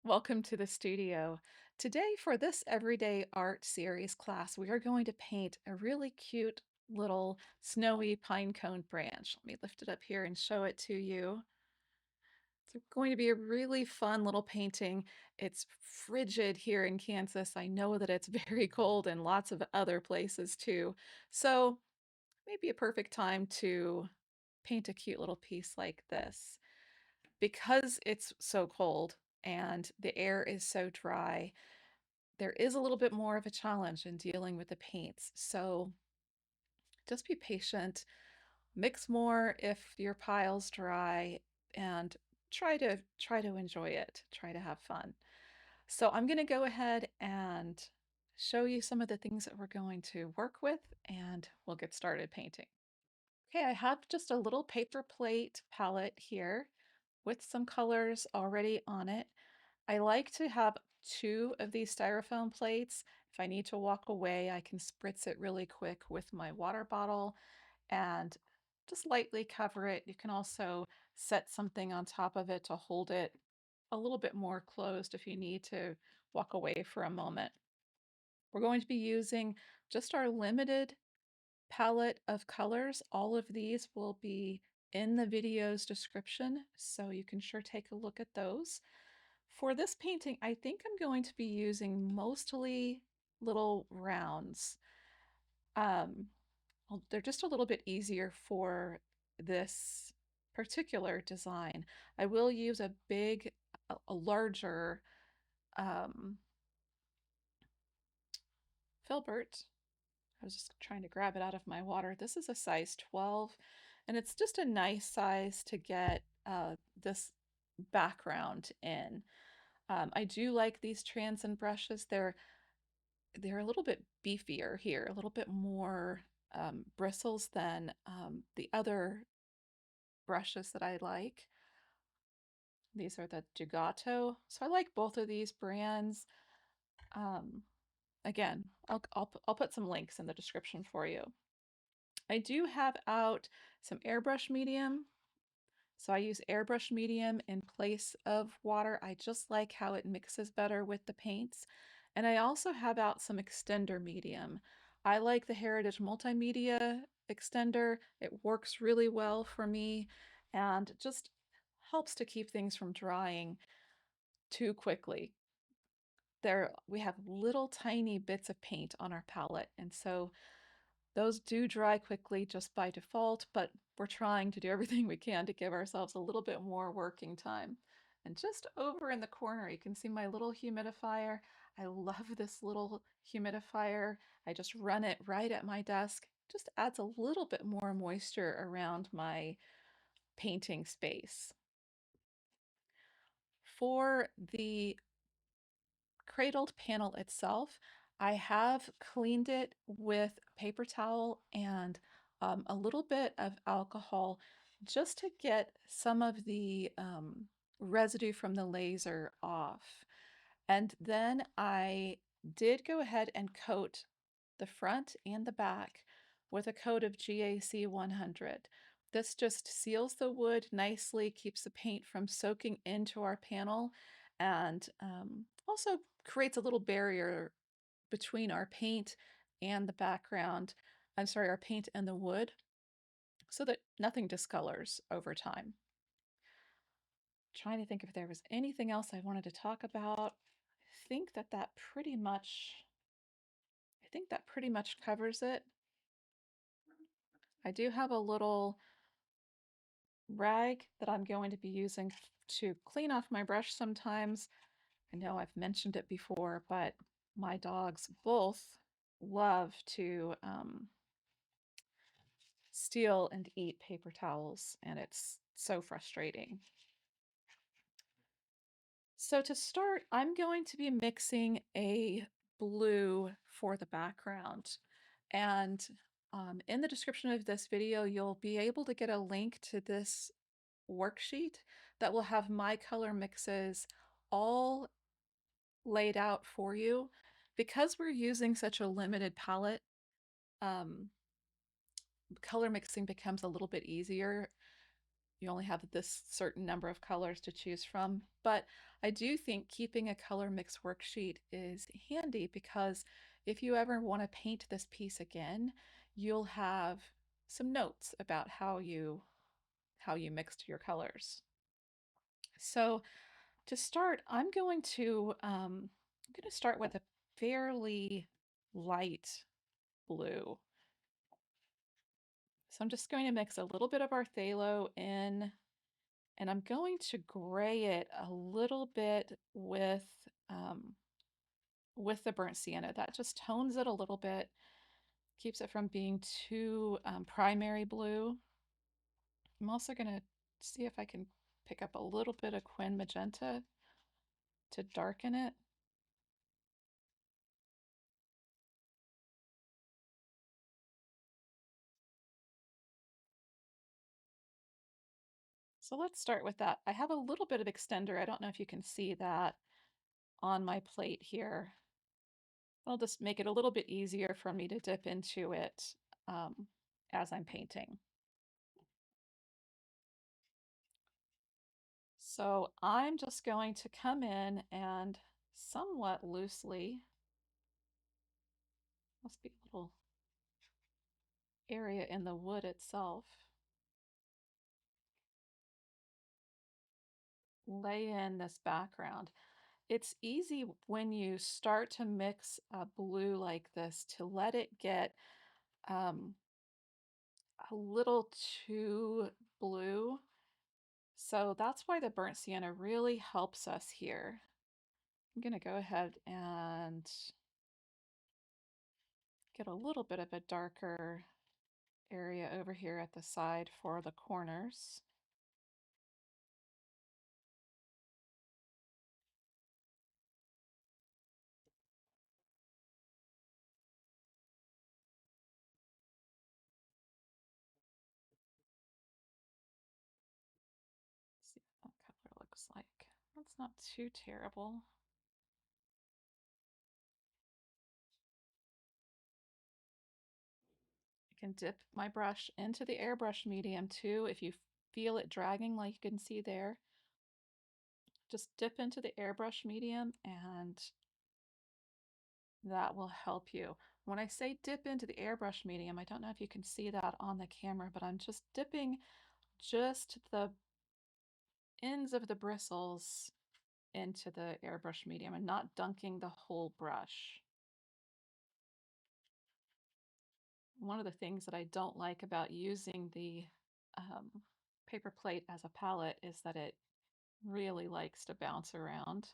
Welcome to the studio. Today, for this everyday art series class, we are going to paint a really cute little snowy pine cone branch. Let me lift it up here and show it to you. It's going to be a really fun little painting. It's frigid here in Kansas. I know that it's very cold in lots of other places too. So maybe a perfect time to paint a cute little piece like this. Because it's so cold and the air is so dry, there is a little bit more of a challenge in dealing with the paints. So just be patient, mix more if your pile's dry, and try to enjoy it, try to have fun. So I'm going to go ahead and show you some of the things that we're going to work with, and we'll get started painting. Okay, I have just a little paper plate palette here with some colors already on it. I like to have two of these styrofoam plates. If I need to walk away, I can spritz it really quick with my water bottle and just lightly cover it. You can also set something on top of it to hold it a little bit more closed if you need to walk away for a moment. We're going to be using just our limited palette of colors. All of these will be in the video's description, so you can sure take a look at those. For this painting, I think I'm going to be using mostly little rounds. Um, well, they're just a little bit easier for this particular design. I will use a larger um, filbert. I was just trying to grab it out of my water. This is a size 12, and it's just a nice size to get this background in. I do like these transient brushes. They're a little bit beefier here, a little bit more bristles than the other brushes that I like. These are the Gigato. So I like both of these brands. Um, Again, I'll put some links in the description for you. I do have out some airbrush medium. So I use airbrush medium in place of water. I just like how it mixes better with the paints. And I also have out some extender medium. I like the Heritage Multimedia extender. It works really well for me and just helps to keep things from drying too quickly. There we have little tiny bits of paint on our palette, and so those do dry quickly just by default, but we're trying to do everything we can to give ourselves a little bit more working time. And just over in the corner, you can see my little humidifier. I love this little humidifier. I just run it right at my desk. Just adds a little bit more moisture around my painting space. For the cradled panel itself, I have cleaned it with paper towel and a little bit of alcohol just to get some of the residue from the laser off. And then I did go ahead and coat the front and the back with a coat of GAC 100. This just seals the wood nicely, keeps the paint from soaking into our panel, and also creates a little barrier between our paint and the background. I'm sorry, our paint and the wood, so that nothing discolors over time. Trying to think if there was anything else I wanted to talk about. Think that that pretty much, I think that pretty much covers it. I do have a little rag that I'm going to be using to clean off my brush sometimes. I know I've mentioned it before, but my dogs both love to steal and eat paper towels, and it's so frustrating. So to start, I'm going to be mixing a blue for the background. And in the description of this video, you'll be able to get a link to this worksheet that will have my color mixes all laid out for you. Because we're using such a limited palette, um, color mixing becomes a little bit easier. you only have this certain number of colors to choose from. But I do think keeping a color mix worksheet is handy because if you ever want to paint this piece again, you'll have some notes about how you mixed your colors. So to start, I'm going to start with a fairly light blue. So I'm just going to mix a little bit of our phthalo in, and I'm going to gray it a little bit um, with the burnt sienna. That just tones it a little bit, keeps it from being too primary blue. I'm also going to see if I can pick up a little bit of Quin Magenta to darken it. So let's start with that. I have a little bit of extender. I don't know if you can see that on my plate here. I'll just make it a little bit easier for me to dip into it um, as I'm painting. So I'm just going to come in and somewhat loosely, must be a little area in the wood itself, lay in this background. It's easy when you start to mix a blue like this to let it get um, a little too blue. So that's why the burnt sienna really helps us here. I'm going to go ahead and get a little bit of a darker area over here at the side for the corners. See what that color looks like. That's not too terrible. I can dip my brush into the airbrush medium too if you feel it dragging like you can see there. Just dip into the airbrush medium and that will help you. When I say dip into the airbrush medium, I don't know if you can see that on the camera, but I'm just dipping just the ends of the bristles into the airbrush medium and not dunking the whole brush. One of the things that I don't like about using the um, paper plate as a palette is that it really likes to bounce around.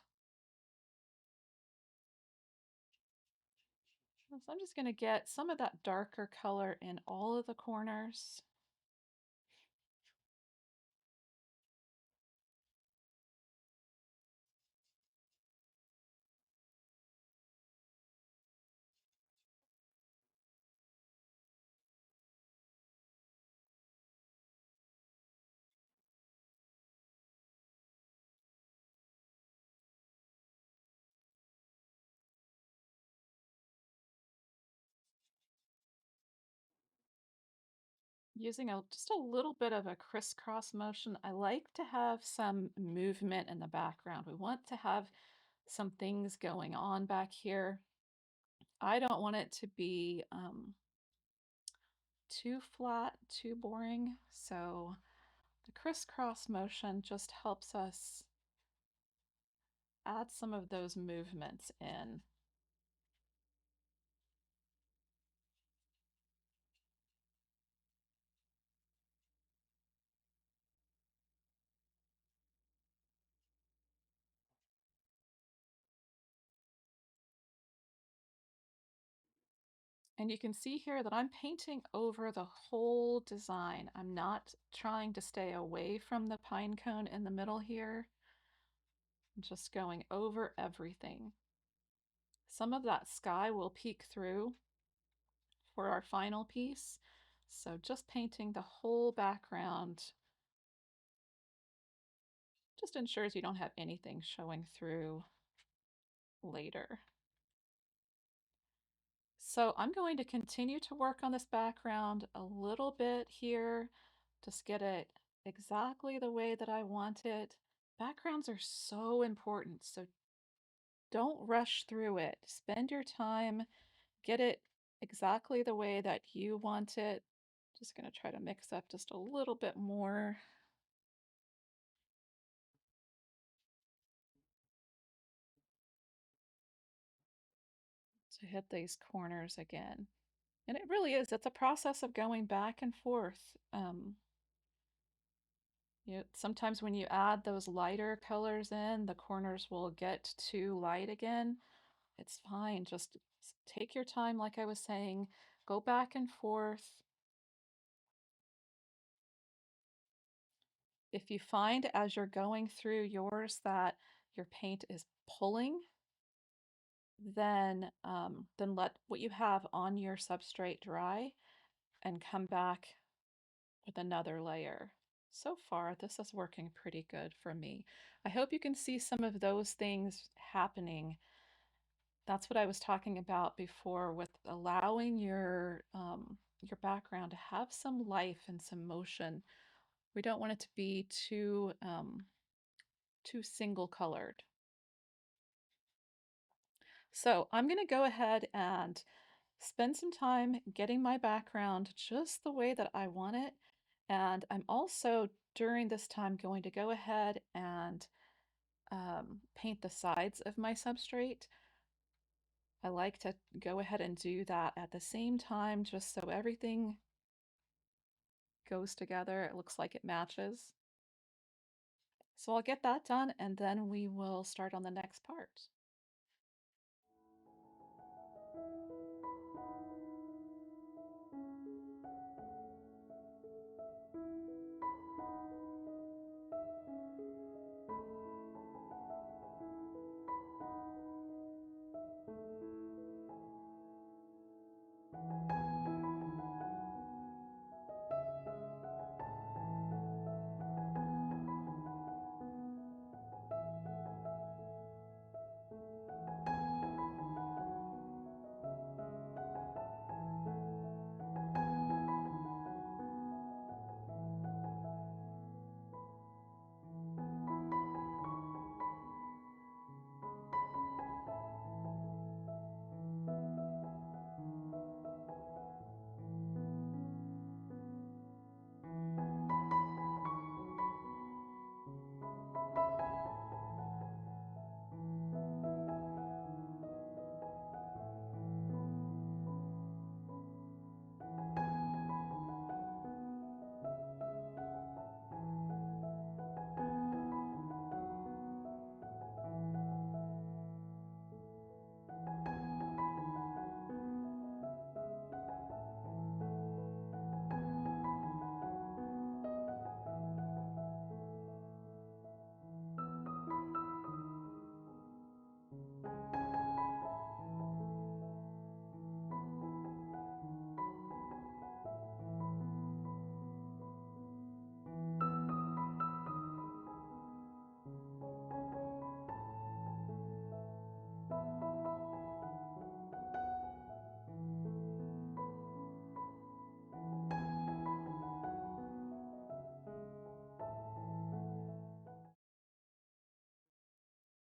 So I'm just going to get some of that darker color in all of the corners. Using just a little bit of a crisscross motion. I like to have some movement in the background. We want to have some things going on back here. I don't want it to be too flat, too boring. So the crisscross motion just helps us add some of those movements in. And you can see here that I'm painting over the whole design. I'm not trying to stay away from the pine cone in the middle here. I'm just going over everything. Some of that sky will peek through for our final piece. So just painting the whole background just ensures you don't have anything showing through later. So I'm going to continue to work on this background a little bit here, just get it exactly the way that I want it. Backgrounds are so important, so don't rush through it. Spend your time, get it exactly the way that you want it. Just going to try to mix up just a little bit more to hit these corners again. And it really is, it's a process of going back and forth. Sometimes when you add those lighter colors in, the corners will get too light again. It's fine. Just take your time, like I was saying, go back and forth. If you find as you're going through yours that your paint is pulling, then let what you have on your substrate dry and come back with another layer. So far, this is working pretty good for me. I hope you can see some of those things happening. That's what I was talking about before with allowing your background to have some life and some motion. We don't want it to be too single colored. So I'm going to go ahead and spend some time getting my background just the way that I want it. And I'm also during this time going to go ahead and paint the sides of my substrate. I like to go ahead and do that at the same time just so everything goes together. It looks like it matches. So I'll get that done and then we will start on the next part.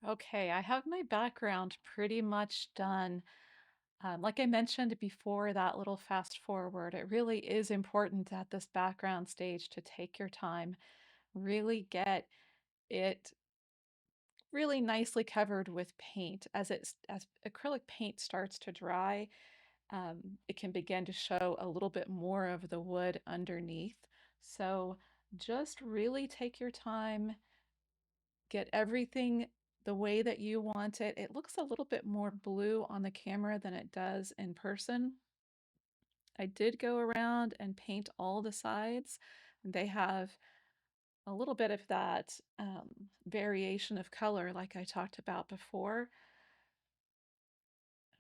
Okay, I have my background pretty much done. Like I mentioned before, that little fast forward, it really is important at this background stage to take your time, really get it really nicely covered with paint. As acrylic paint starts to dry, it can begin to show a little bit more of the wood underneath. So just really take your time, get everything the way that you want it. It looks a little bit more blue on the camera than it does in person. I did go around and paint all the sides. They have a little bit of that variation of color like I talked about before.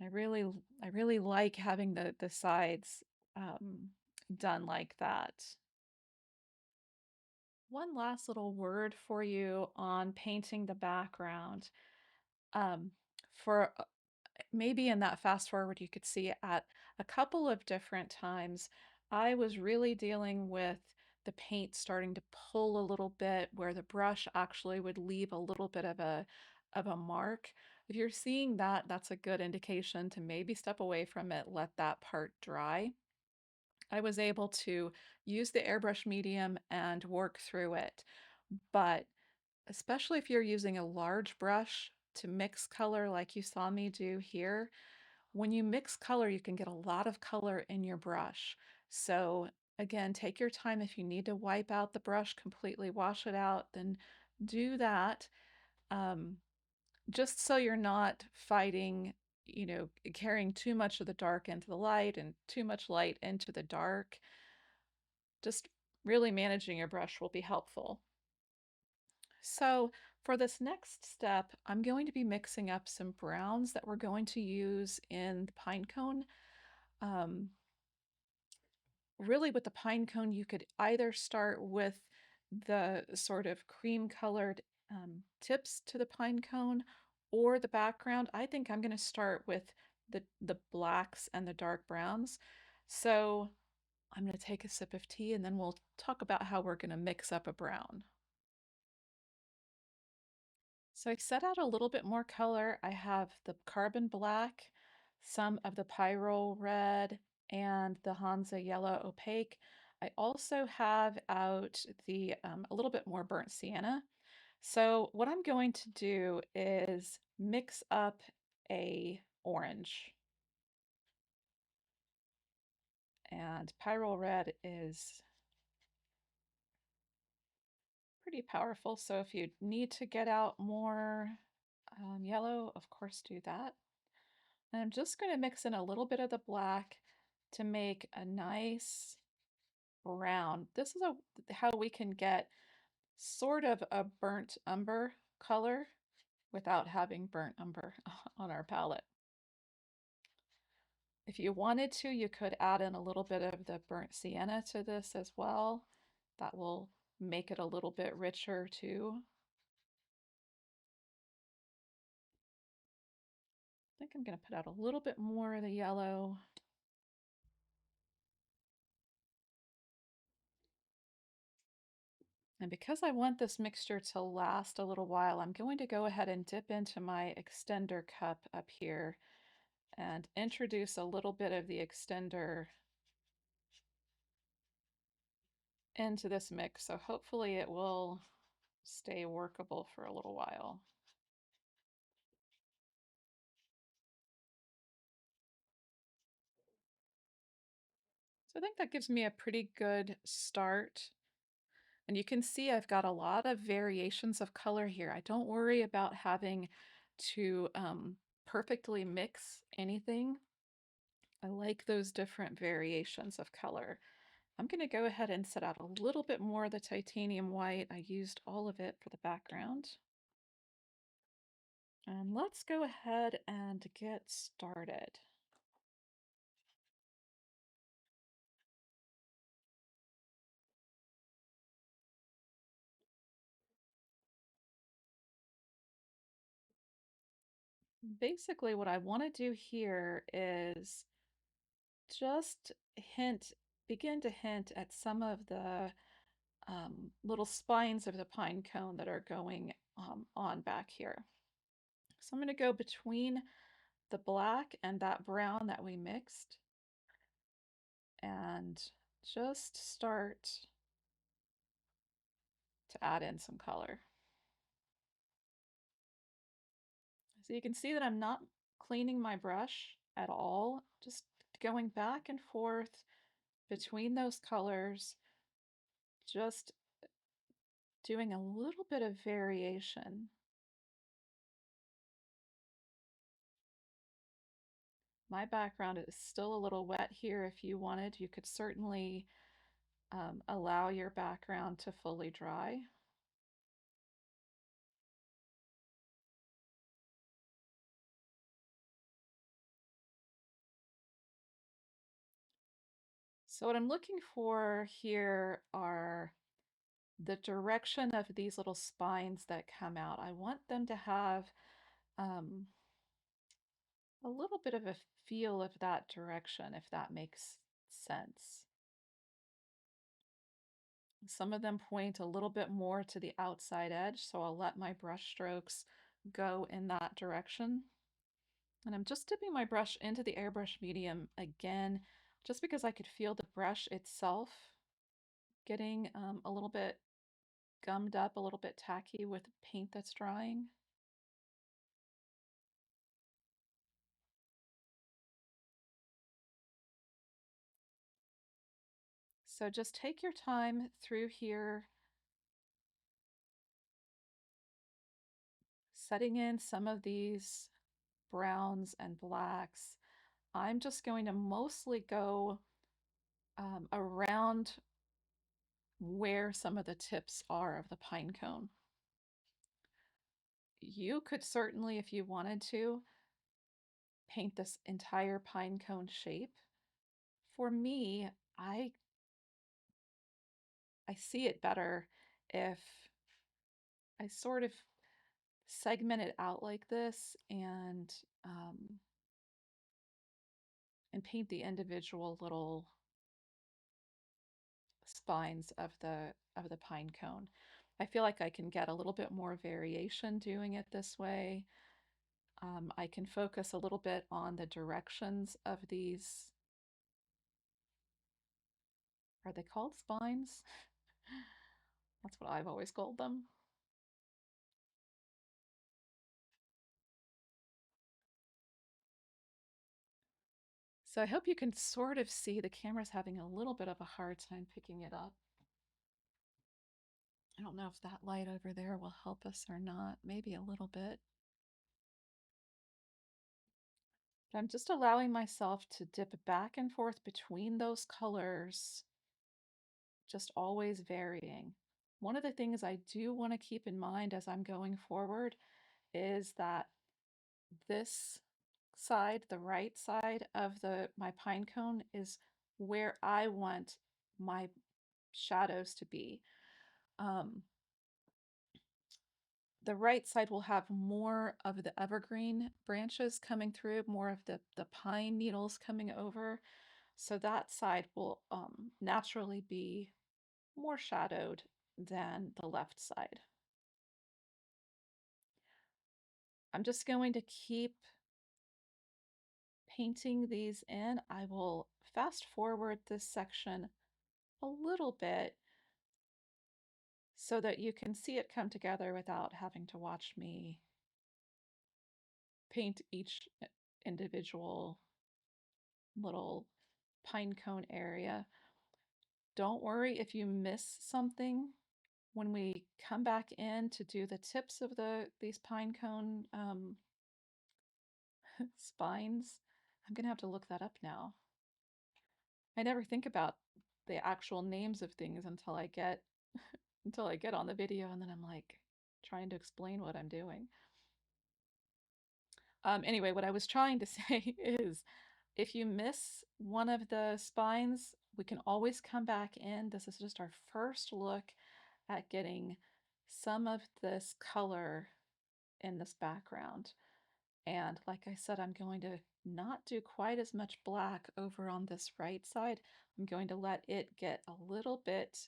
I really like having the sides um, done like that. One last little word for you on painting the background. Um, for maybe in that fast forward, you could see at a couple of different times, I was really dealing with the paint starting to pull a little bit where the brush actually would leave a little bit of a mark. If you're seeing that, that's a good indication to maybe step away from it, let that part dry. I was able to use the airbrush medium and work through it, but especially if you're using a large brush to mix color like you saw me do here, when you mix color, you can get a lot of color in your brush. So again, take your time. If you need to wipe out the brush completely, wash it out, then do that. Um, just so you're not fighting, carrying too much of the dark into the light and too much light into the dark. Just really managing your brush will be helpful. So for this next step, I'm going to be mixing up some browns that we're going to use in the pine cone. Um, Really with the pine cone, you could either start with the sort of cream colored tips to the pine cone or the background. I think I'm going to start with the blacks and the dark browns. So I'm going to take a sip of tea and then we'll talk about how we're going to mix up a brown. So I set out a little bit more color. I have the carbon black, some of the pyrrole red, and the Hansa yellow opaque. I also have out the a little bit more burnt sienna. So what I'm going to do is mix up a orange. And pyrrole red is pretty powerful. So if you need to get out more yellow, of course do that. And I'm just going to mix in a little bit of the black to make a nice brown. This is how we can get sort of a burnt umber color without having burnt umber on our palette. If you wanted to, you could add in a little bit of the burnt sienna to this as well. That will make it a little bit richer too. I think I'm going to put out a little bit more of the yellow. And because I want this mixture to last a little while, I'm going to go ahead and dip into my extender cup up here and introduce a little bit of the extender into this mix. So hopefully it will stay workable for a little while. So I think that gives me a pretty good start. And you can see I've got a lot of variations of color here. I don't worry about having to perfectly mix anything. I like those different variations of color. I'm going to go ahead and set out a little bit more of the titanium white. I used all of it for the background. And let's go ahead and get started. Basically, what I want to do here is just begin to hint at some of the little spines of the pine cone that are going on back here. So I'm going to go between the black and that brown that we mixed and just start to add in some color. So you can see that I'm not cleaning my brush at all, just going back and forth between those colors, just doing a little bit of variation. My background is still a little wet here. If you wanted, you could certainly allow your background to fully dry. So what I'm looking for here are the direction of these little spines that come out. I want them to have um, a little bit of a feel of that direction, if that makes sense. Some of them point a little bit more to the outside edge, so I'll let my brush strokes go in that direction. And I'm just dipping my brush into the airbrush medium again, just because I could feel the brush itself getting a little bit gummed up, a little bit tacky with paint that's drying. So just take your time through here, setting in some of these browns and blacks. I'm just going to mostly go around where some of the tips are of the pine cone. You could certainly, if you wanted to, paint this entire pine cone shape. For me, I I see it better if I sort of segment it out like this um, and paint the individual little spines of the pine cone. I feel like I can get a little bit more variation doing it this way. I can focus a little bit on the directions of these. Are they called spines? That's what I've always called them. So I hope you can sort of see the camera's having a little bit of a hard time picking it up. I don't know if that light over there will help us or not, maybe a little bit. But I'm just allowing myself to dip back and forth between those colors, just always varying. One of the things I do want to keep in mind as I'm going forward is that this side, the right side of my pine cone, is where I want my shadows to be. Um, the right side will have more of the evergreen branches coming through, more of the pine needles coming over. So that side will naturally be more shadowed than the left side. I'm just going to keep painting these in. I will fast forward this section a little bit so that you can see it come together without having to watch me paint each individual little pine cone area. Don't worry if you miss something when we come back in to do the tips of these pine cone spines. I'm gonna have to look that up now. I never think about the actual names of things until I get until I get on the video, and then I'm like trying to explain what I'm doing. Anyway, what I was trying to say is if you miss one of the spines, we can always come back in. This is just our first look at getting some of this color in this background. And like I said, I'm going to not do quite as much black over on this right side. I'm going to let it get a little bit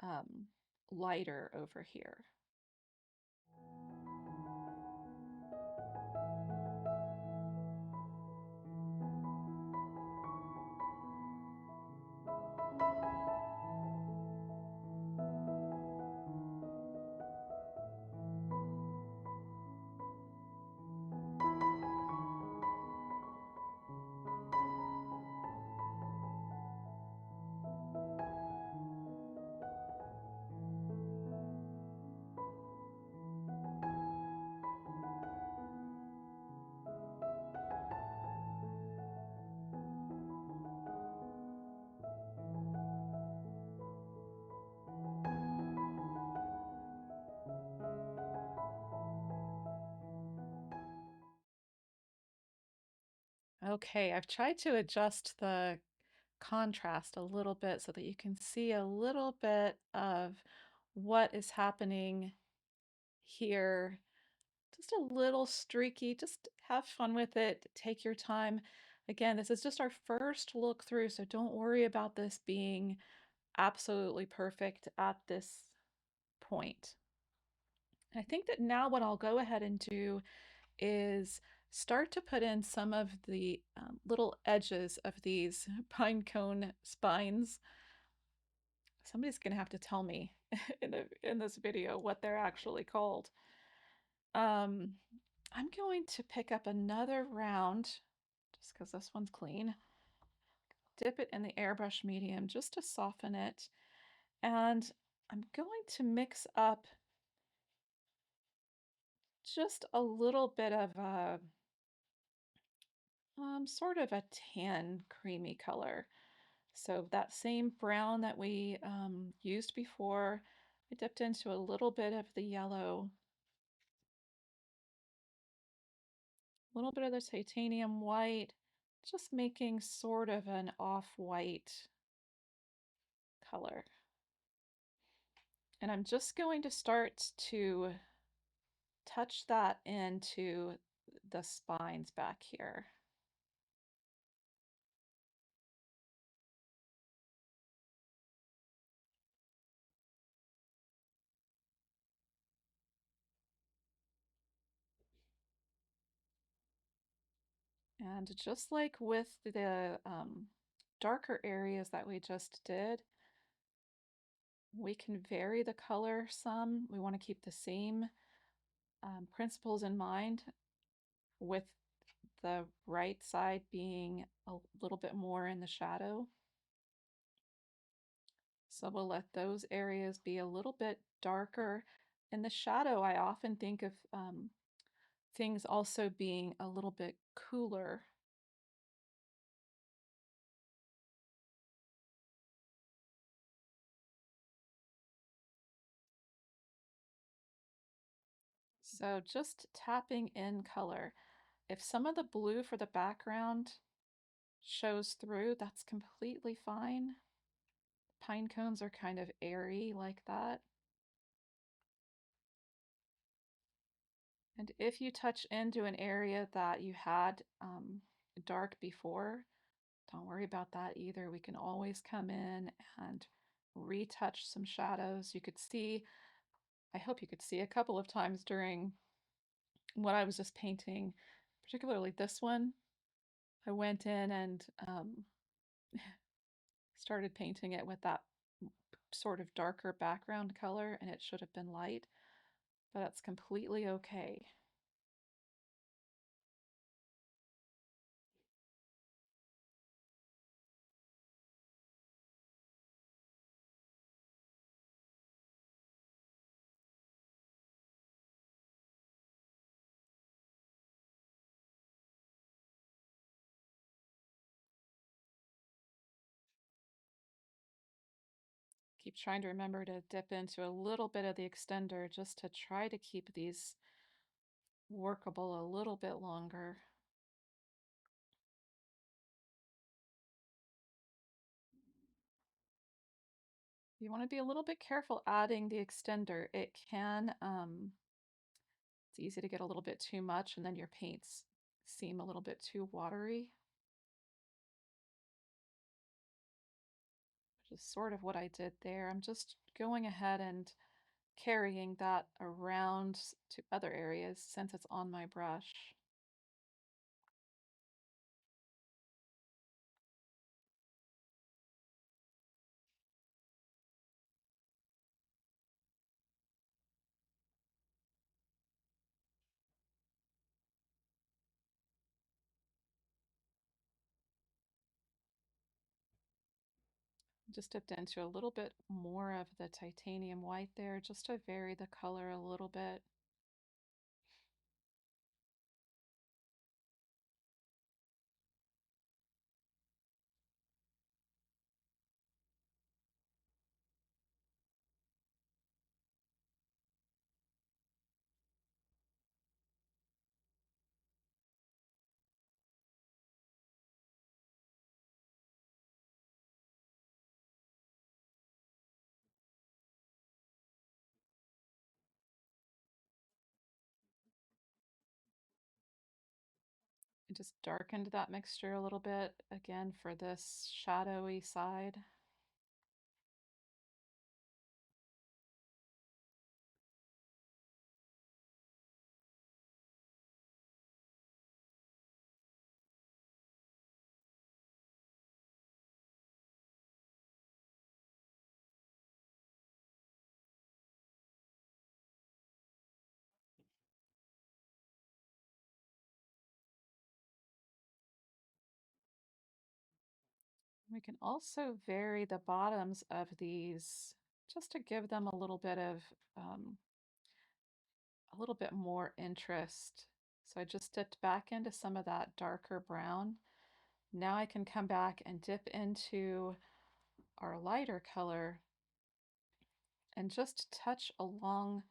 um, lighter over here. Okay, I've tried to adjust the contrast a little bit so that you can see a little bit of what is happening here. Just a little streaky, just have fun with it, take your time. Again, this is just our first look through, so don't worry about this being absolutely perfect at this point. I think that now what I'll go ahead and do is start to put in some of the little edges of these pine cone spines. Somebody's going to have to tell me in this video what they're actually called. Um, I'm going to pick up another round, just because this one's clean, dip it in the airbrush medium just to soften it. And I'm going to mix up just a little bit of a sort of a tan creamy color. So that same brown that we used before, I dipped into a little bit of the yellow, a little bit of the titanium white, just making sort of an off-white color. And I'm just going to start to touch that into the spines back here. And just like with the darker areas that we just did, we can vary the color some. We want to keep the same principles in mind, with the right side being a little bit more in the shadow. So we'll let those areas be a little bit darker. In the shadow, I often think of things also being a little bit cooler. So just tapping in color. If some of the blue for the background shows through, that's completely fine. Pine cones are kind of airy like that. And if you touch into an area that you had dark before, don't worry about that either. We can always come in and retouch some shadows. You could see, I hope you could see a couple of times during what I was just painting, particularly this one. I went in and started painting it with that sort of darker background color, and it should have been light, but that's completely okay. Keep trying to remember to dip into a little bit of the extender just to try to keep these workable a little bit longer. You want to be a little bit careful adding the extender. It can, it's easy to get a little bit too much and then your paints seem a little bit too watery, which is sort of what I did there. I'm just going ahead and carrying that around to other areas since it's on my brush. Just dipped into a little bit more of the titanium white there just to vary the color a little bit. I just darkened that mixture a little bit again for this shadowy side. We can also vary the bottoms of these just to give them um, a little bit more interest. So I just dipped back into some of that darker brown. Now I can come back and dip into our lighter color and just touch along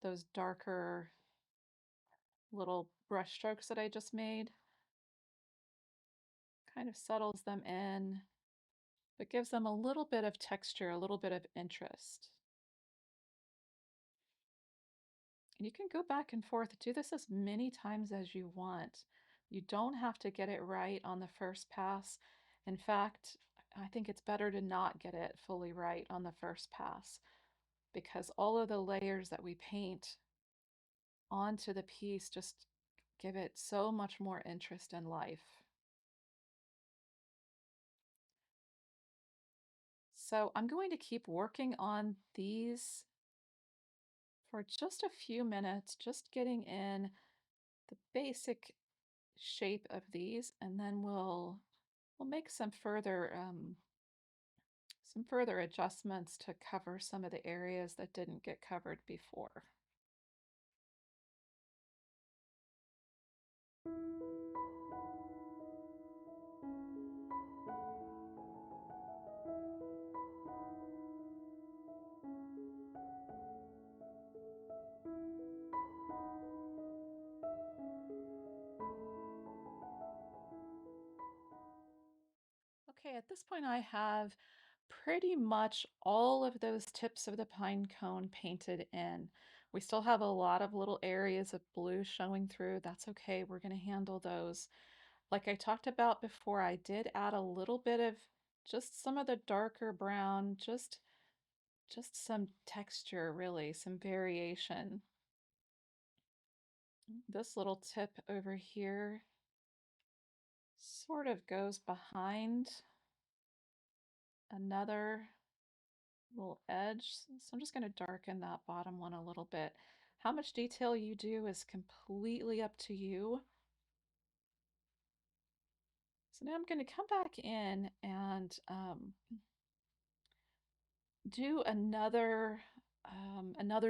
those darker little brush strokes that I just made. Kind of settles them in, but gives them a little bit of texture, a little bit of interest. And you can go back and forth, do this as many times as you want. You don't have to get it right on the first pass. In fact, I think it's better to not get it fully right on the first pass because all of the layers that we paint onto the piece just give it so much more interest and life. So I'm going to keep working on these for just a few minutes, just getting in the basic shape of these, and then we'll make some further adjustments to cover some of the areas that didn't get covered before. Okay, at this point I have pretty much all of those tips of the pine cone painted in. We still have a lot of little areas of blue showing through. That's okay, we're going to handle those. Like I talked about before, I did add a little bit of just some of the darker brown, just some texture really, some variation. This little tip over here sort of goes behind another little edge. So I'm just going to darken that bottom one a little bit. How much detail you do is completely up to you. So now I'm going to come back in and do another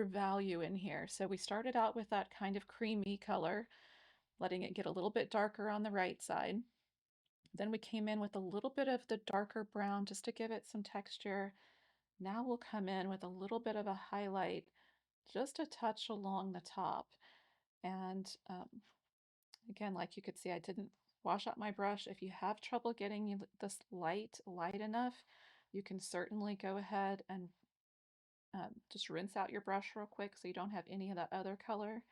value in here. So we started out with that kind of creamy color, letting it get a little bit darker on the right side. Then we came in with a little bit of the darker brown just to give it some texture. Now we'll come in with a little bit of a highlight, just a touch along the top. And again, like you could see, I didn't wash out my brush. If you have trouble getting this light enough, you can certainly go ahead and just rinse out your brush real quick so you don't have any of that other color.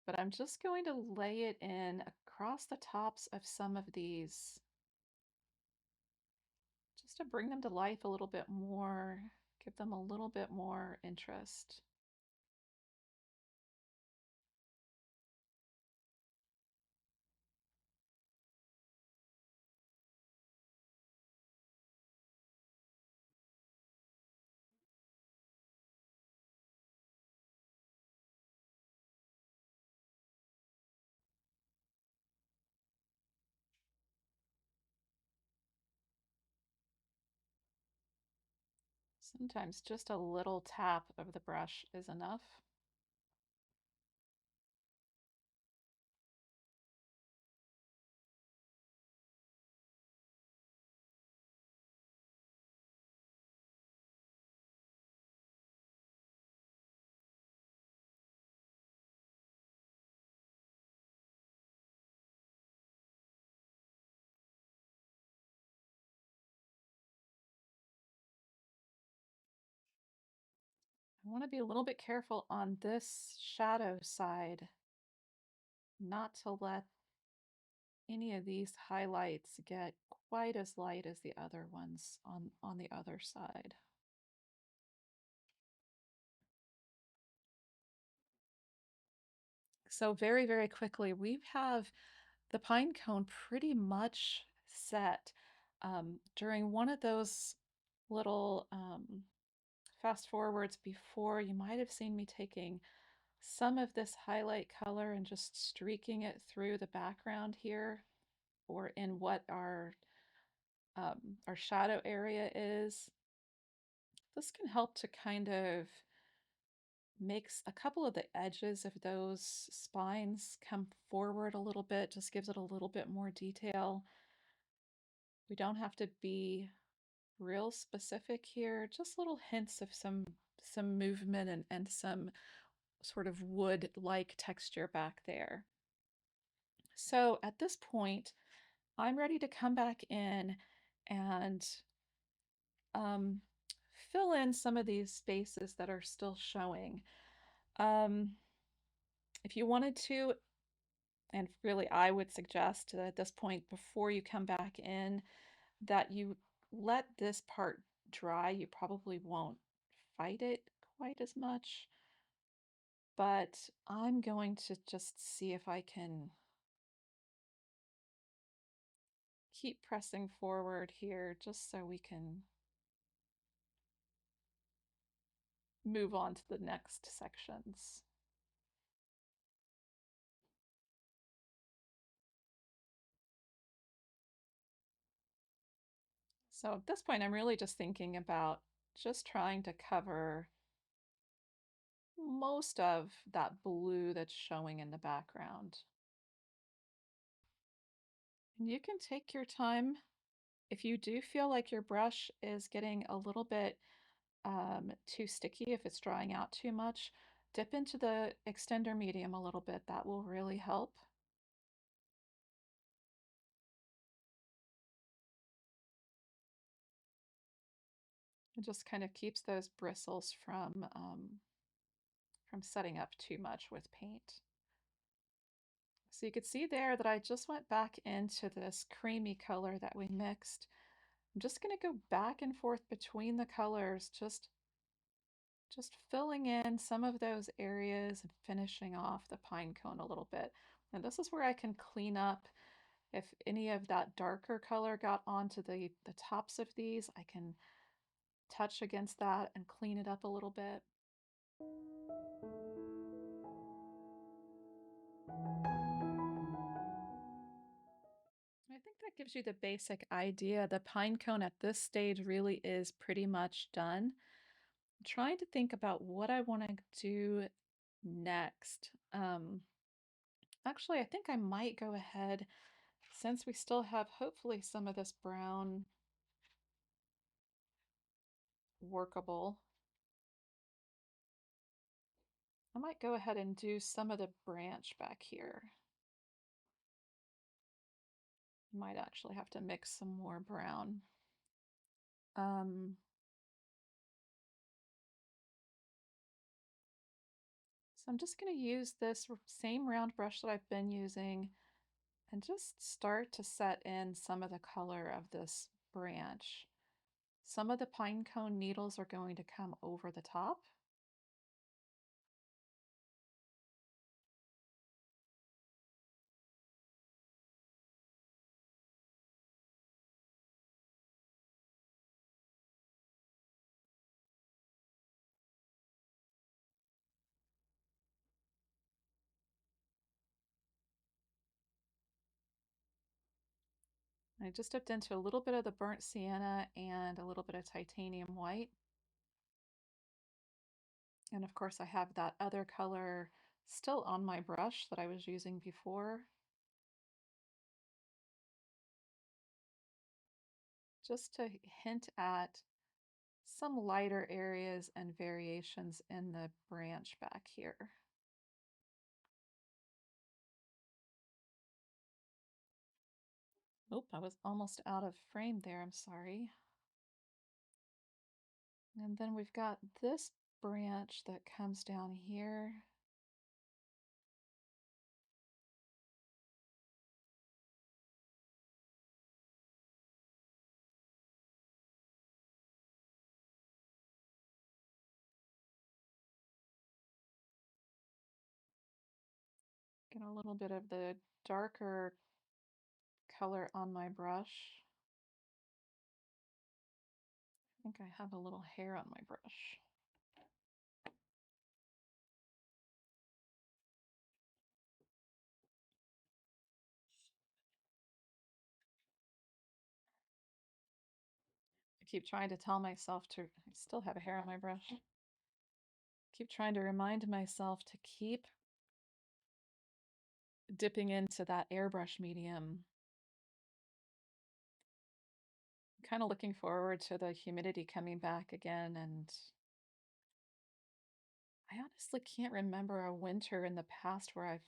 But I'm just going to lay it in across the tops of some of these just to bring them to life a little bit more, give them a little bit more interest. Sometimes just a little tap of the brush is enough. I want to be a little bit careful on this shadow side, not to let any of these highlights get quite as light as the other ones on the other side. So very, very quickly, we have the pine cone pretty much set. During one of those little fast forwards before, you might have seen me taking some of this highlight color and just streaking it through the background here, or in what are our shadow area is. This can help to kind of makes a couple of the edges of those spines come forward a little bit, just gives it a little bit more detail. We don't have to be real specific here, just little hints of some movement and some sort of wood-like texture back there. So at this point, I'm ready to come back in and um, fill in some of these spaces that are still showing. Um, if you wanted to, and really I would suggest that at this point, before you come back in, that you let this part dry. You probably won't fight it quite as much, but I'm going to just see if I can keep pressing forward here just so we can move on to the next sections. So at this point, I'm really just thinking about just trying to cover most of that blue that's showing in the background. And you can take your time. If you do feel like your brush is getting a little bit too sticky, if it's drying out too much, dip into the extender medium a little bit. That will really help. It just kind of keeps those bristles from setting up too much with paint. So you could see there that I just went back into this creamy color that we mixed. I'm just going to go back and forth between the colors, just filling in some of those areas and finishing off the pine cone a little bit. And this is where I can clean up if any of that darker color got onto the tops of these. I can touch against that and clean it up a little bit. I think that gives you the basic idea. The pine cone at this stage really is pretty much done. I'm trying to think about what I want to do next. Actually, I think I might go ahead, since we still have hopefully some of this brown workable, I might go ahead and do some of the branch back here. Might actually have to mix some more brown. Um, so I'm just going to use this same round brush that I've been using and just start to set in some of the color of this branch. Some of the pine cone needles are going to come over the top. I just dipped into a little bit of the burnt sienna and a little bit of titanium white. And of course I have that other color still on my brush that I was using before. Just to hint at some lighter areas and variations in the branch back here. Oh, I was almost out of frame there, I'm sorry. And then we've got this branch that comes down here. Get a little bit of the darker color on my brush. I think I have a little hair on my brush. keep trying to tell myself to, I still have a hair on my brush. Keep trying to remind myself to keep dipping into that airbrush medium. Kind of looking forward to the humidity coming back again, and I honestly can't remember a winter in the past where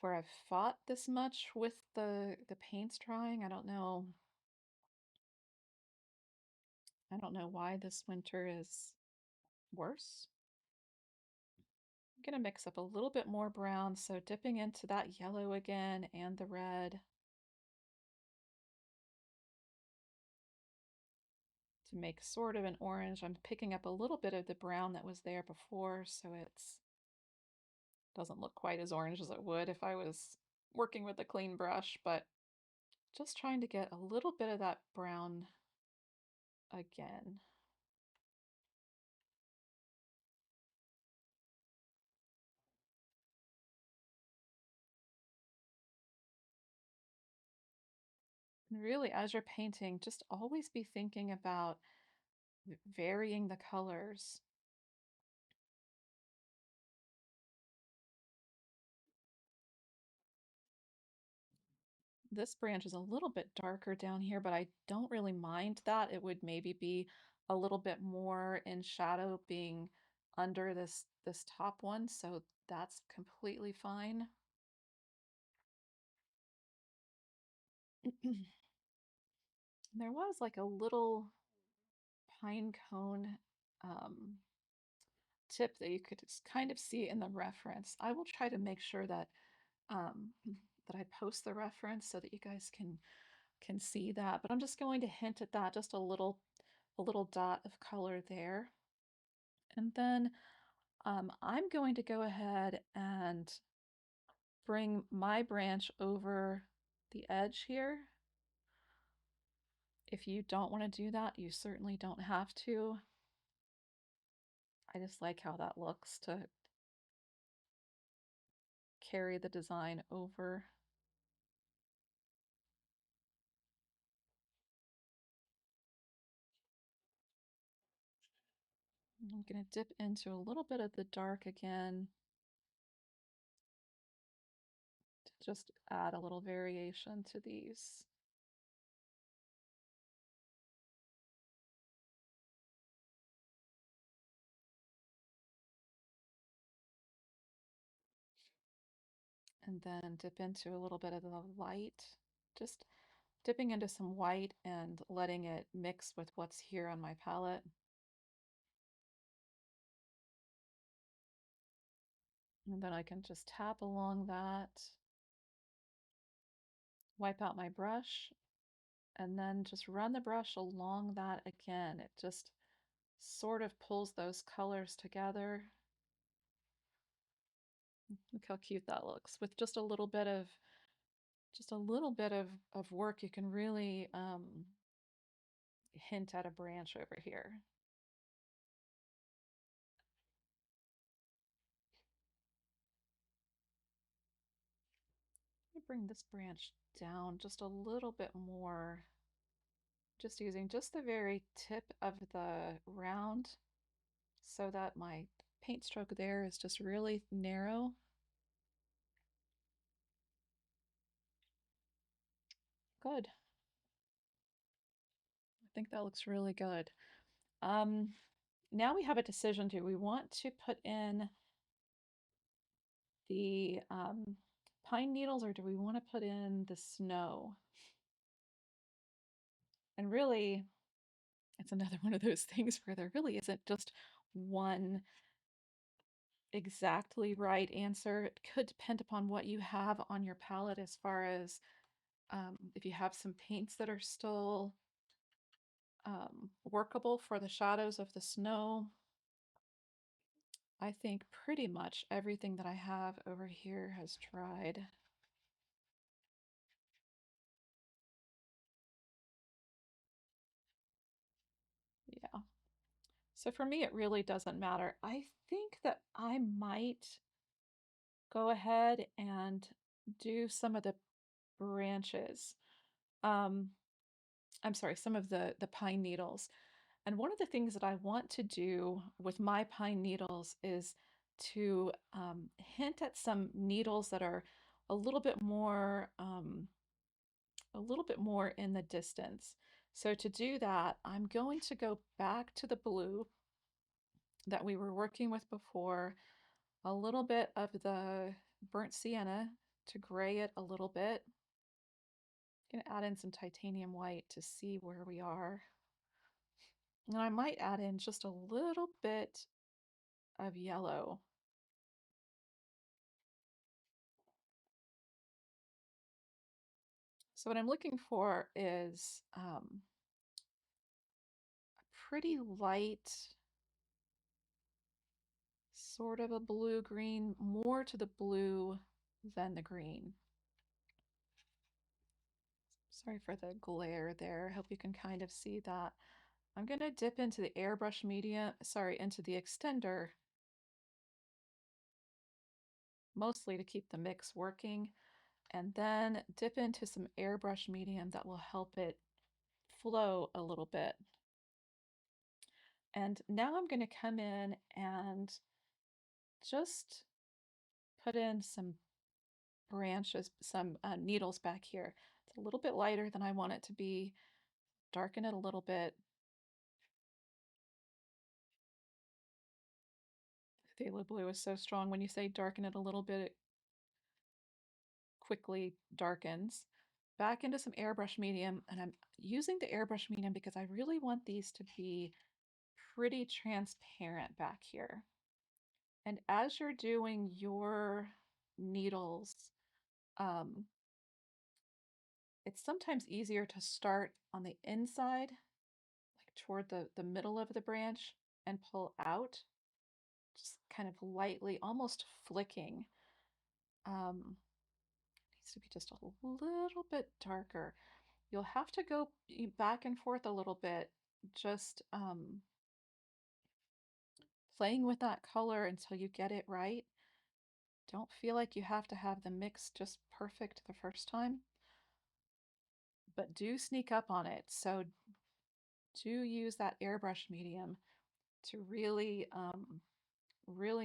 I've fought this much with the paints drying. I don't know. I don't know why this winter is worse. I'm gonna mix up a little bit more brown, so dipping into that yellow again and the red to make sort of an orange. I'm picking up a little bit of the brown that was there before, so it's doesn't look quite as orange as it would if I was working with a clean brush, but just trying to get a little bit of that brown again. And really, as you're painting, just always be thinking about varying the colors. This branch is a little bit darker down here, but I don't really mind that. It would maybe be a little bit more in shadow being under this top one, so that's completely fine. There was like a little pine cone um, tip that you could kind of see in the reference. I will try to make sure that that I post the reference so that you guys can see that. But I'm just going to hint at that, just a little dot of color there. And then I'm going to go ahead and bring my branch over the edge here. If you don't want to do that, you certainly don't have to. I just like how that looks to carry the design over. I'm going to dip into a little bit of the dark again to just add a little variation to these. And then dip into a little bit of the light, just dipping into some white and letting it mix with what's here on my palette. And then I can just tap along that, wipe out my brush, and then just run the brush along that again. It just sort of pulls those colors together. Look how cute that looks. With just a little bit of of work, you can really hint at a branch over here. Let me bring this branch down just a little bit more, just using just the very tip of the round so that my paint stroke there is just really narrow. Good. I think that looks really good. Now we have a decision. Do we want to put in the pine needles or do we want to put in the snow? And really, it's another one of those things where there really isn't just one exactly right answer. It could depend upon what you have on your palette as far as if you have some paints that are still workable for the shadows of the snow. I think pretty much everything that I have over here has dried. Yeah. So for me, it really doesn't matter. I think that I might go ahead and do some of the branches. Um, I'm sorry, some of the pine needles. And one of the things that I want to do with my pine needles is to hint at some needles that are a little bit more in the distance. So to do that, I'm going to go back to the blue that we were working with before, a little bit of the burnt sienna to gray it a little bit. I'm going to add in some titanium white to see where we are. And I might add in just a little bit of yellow. So what I'm looking for is a pretty light, sort of a blue-green, more to the blue than the green. Sorry for the glare there. I hope you can kind of see that. I'm going to dip into the airbrush medium, sorry, into the extender, mostly to keep the mix working, and then dip into some airbrush medium that will help it flow a little bit. And now I'm going to come in and just put in some branches, some needles back here. It's a little bit lighter than I want it to be. Darken it a little bit. Phthalo blue is so strong. When you say darken it a little bit, it quickly darkens. Back into some airbrush medium, and I'm using the airbrush medium because I really want these to be pretty transparent back here. And as you're doing your needles, um, it's sometimes easier to start on the inside, like toward the middle of the branch, and pull out, just kind of lightly, almost flicking. Needs to be just a little bit darker. You'll have to go back and forth a little bit, just playing with that color until you get it right. Don't feel like you have to have the mix just perfect the first time, but do sneak up on it. So do use that airbrush medium to really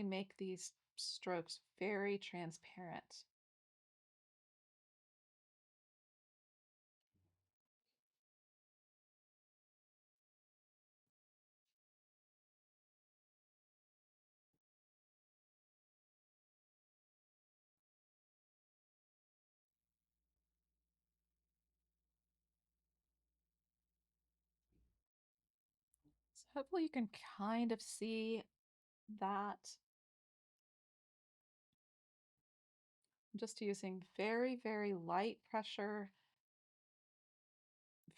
make these strokes very transparent. So hopefully you can kind of see that. I'm just using very, very light pressure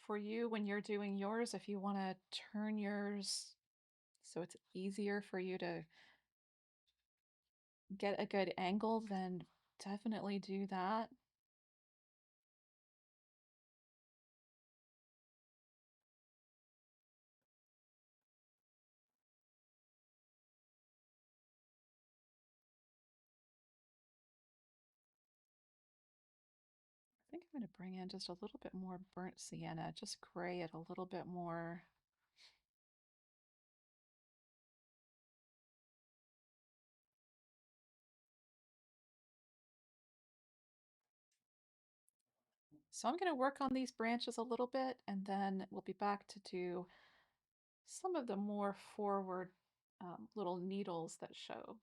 for you when you're doing yours. If you want to turn yours so it's easier for you to get a good angle, then definitely do that. I think I'm going to bring in just a little bit more burnt sienna, just gray it a little bit more. So I'm going to work on these branches a little bit, and then we'll be back to do some of the more forward little needles that show.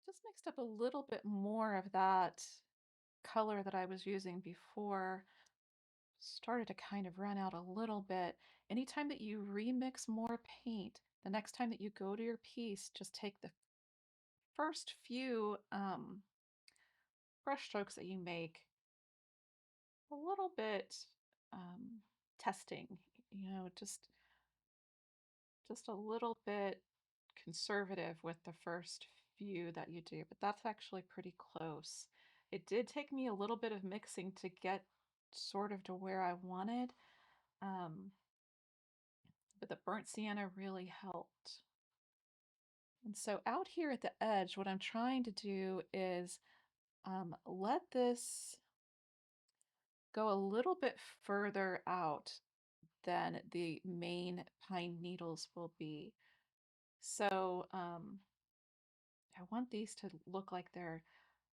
Just mixed up a little bit more of that color that I was using before started to kind of run out a little bit. Anytime that you remix more paint, the next time that you go to your piece, just take the first few brush strokes that you make a little bit um, testing, just a little bit conservative with the first few that you do, but that's actually pretty close. It did take me a little bit of mixing to get sort of to where I wanted, um, but the burnt sienna really helped. And so out here at the edge, what I'm trying to do is let this go a little bit further out than the main pine needles will be. So I want these to look like they're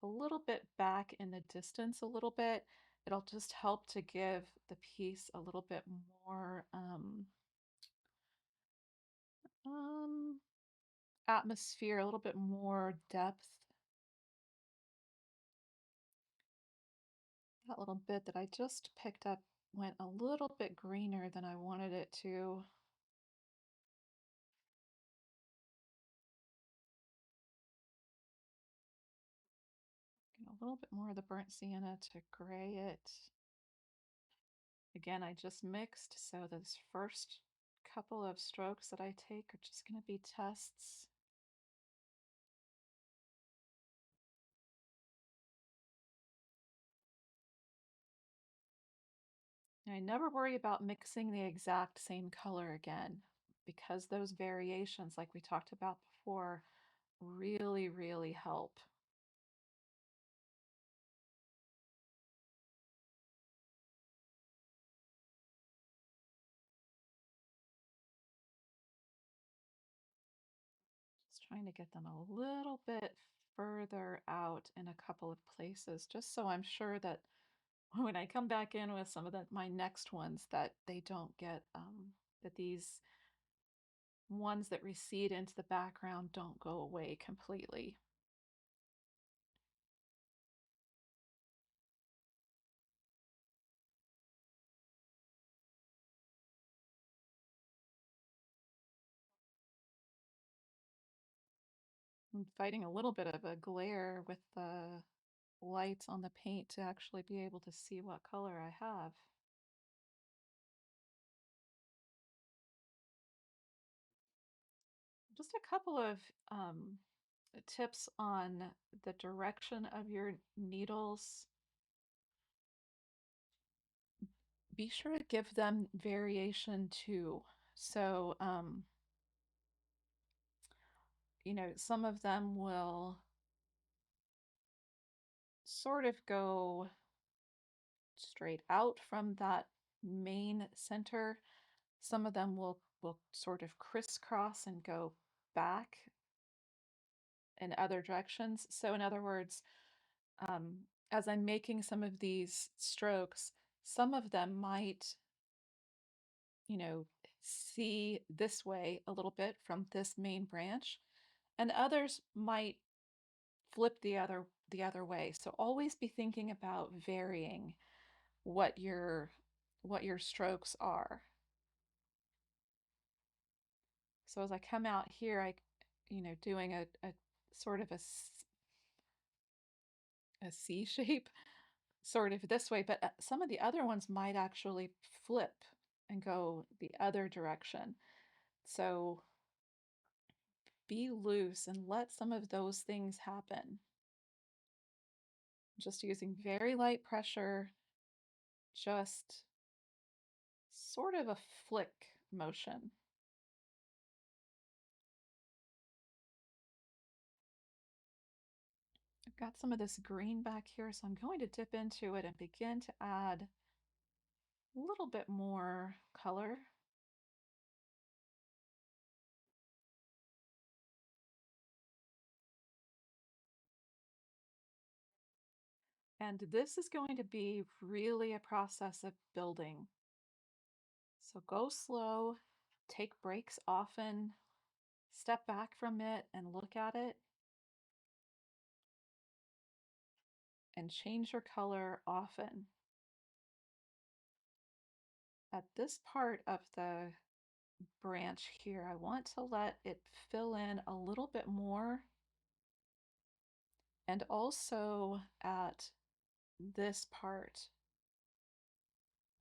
a little bit back in the distance a little bit. It'll just help to give the piece a little bit more um, atmosphere, a little bit more depth. That little bit that I just picked up went a little bit greener than I wanted it to. Get a little bit more of the burnt sienna to gray it. Again, I just mixed, so this first couple of strokes that I take are just going to be tests. And I never worry about mixing the exact same color again because those variations, like we talked about before, really, really help. Just trying to get them a little bit further out in a couple of places, just so I'm sure that when I come back in with some of my next ones that they don't get, that these ones that recede into the background don't go away completely. I'm fighting a little bit of a glare with the lights on the paint to actually be able to see what color I have. Just a couple of tips on the direction of your needles. Be sure to give them variation too. So, some of them will sort of go straight out from that main center. Some of them will sort of crisscross and go back in other directions. So in other words, as I'm making some of these strokes, some of them might, you know, see this way a little bit from this main branch, and others might flip the other way. So always be thinking about varying what your strokes are. So as I come out here, doing a sort of a C shape, sort of this way, but some of the other ones might actually flip and go the other direction. So be loose and let some of those things happen. Just using very light pressure, just sort of a flick motion. I've got some of this green back here, so I'm going to dip into it and begin to add a little bit more color. And this is going to be really a process of building. So go slow, take breaks often, step back from it and look at it, and change your color often. at this part of the branch here, I want to let it fill in a little bit more, and also at this part,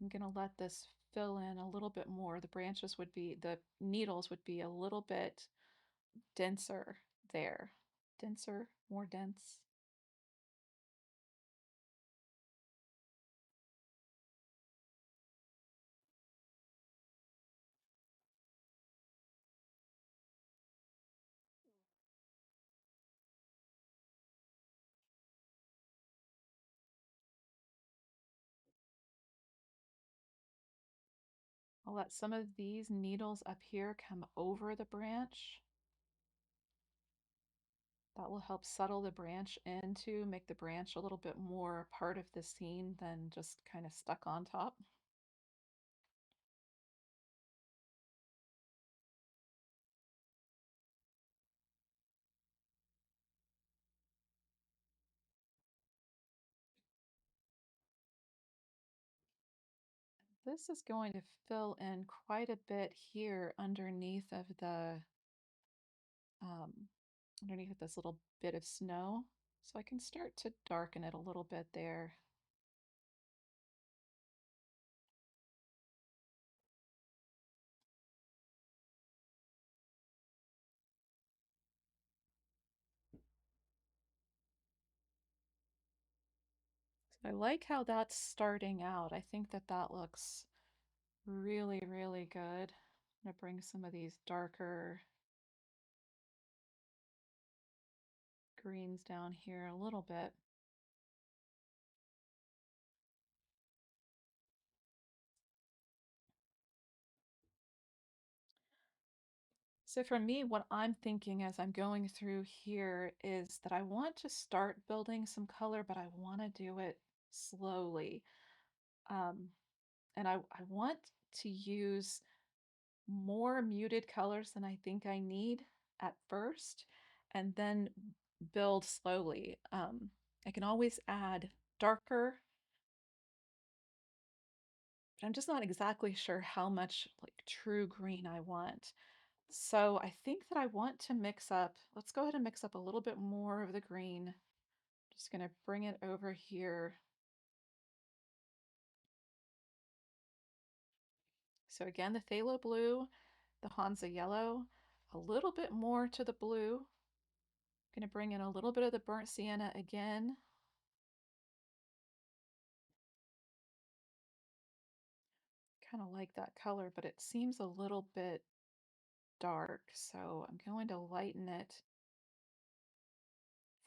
I'm going to let this fill in a little bit more. The needles would be a little bit denser there. Denser, more dense. I'll let some of these needles up here come over the branch. That will help settle the branch into, make the branch a little bit more part of the scene than just kind of stuck on top. This is going to fill in quite a bit here um, underneath this little bit of snow. So I can start to darken it a little bit there. So I like how that's starting out. I think that that looks really, really good. I'm gonna bring some of these darker greens down here a little bit. So for me, what I'm thinking as I'm going through here is that I want to start building some color, but I want to do it slowly. Um, and I want to use more muted colors than I think I need at first, and then build slowly. I can always add darker, but I'm just not exactly sure how much like true green I want. So I think that I want to mix up, let's go ahead and mix up a little bit more of the green. Just gonna bring it over here. So again, the phthalo blue, the Hansa yellow, a little bit more to the blue. Gonna bring in a little bit of the burnt sienna again. Kind of like that color, but it seems a little bit dark. So I'm going to lighten it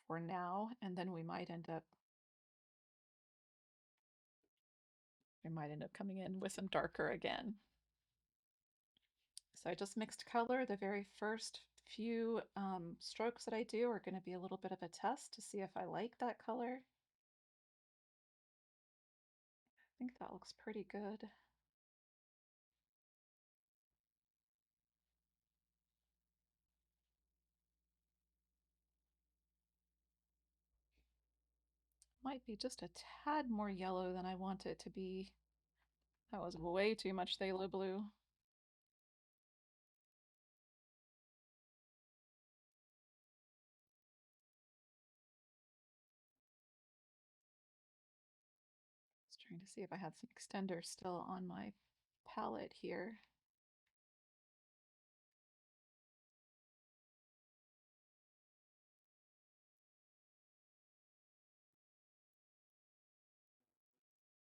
for now, and then we might end up coming in with some darker again. So I just mixed color. The very first few strokes that I do are going to be a little bit of a test to see if I like that color. I think that looks pretty good. Might be just a tad more yellow than I want it to be. That was way too much phthalo blue. Just trying to see if I had some extender still on my palette here.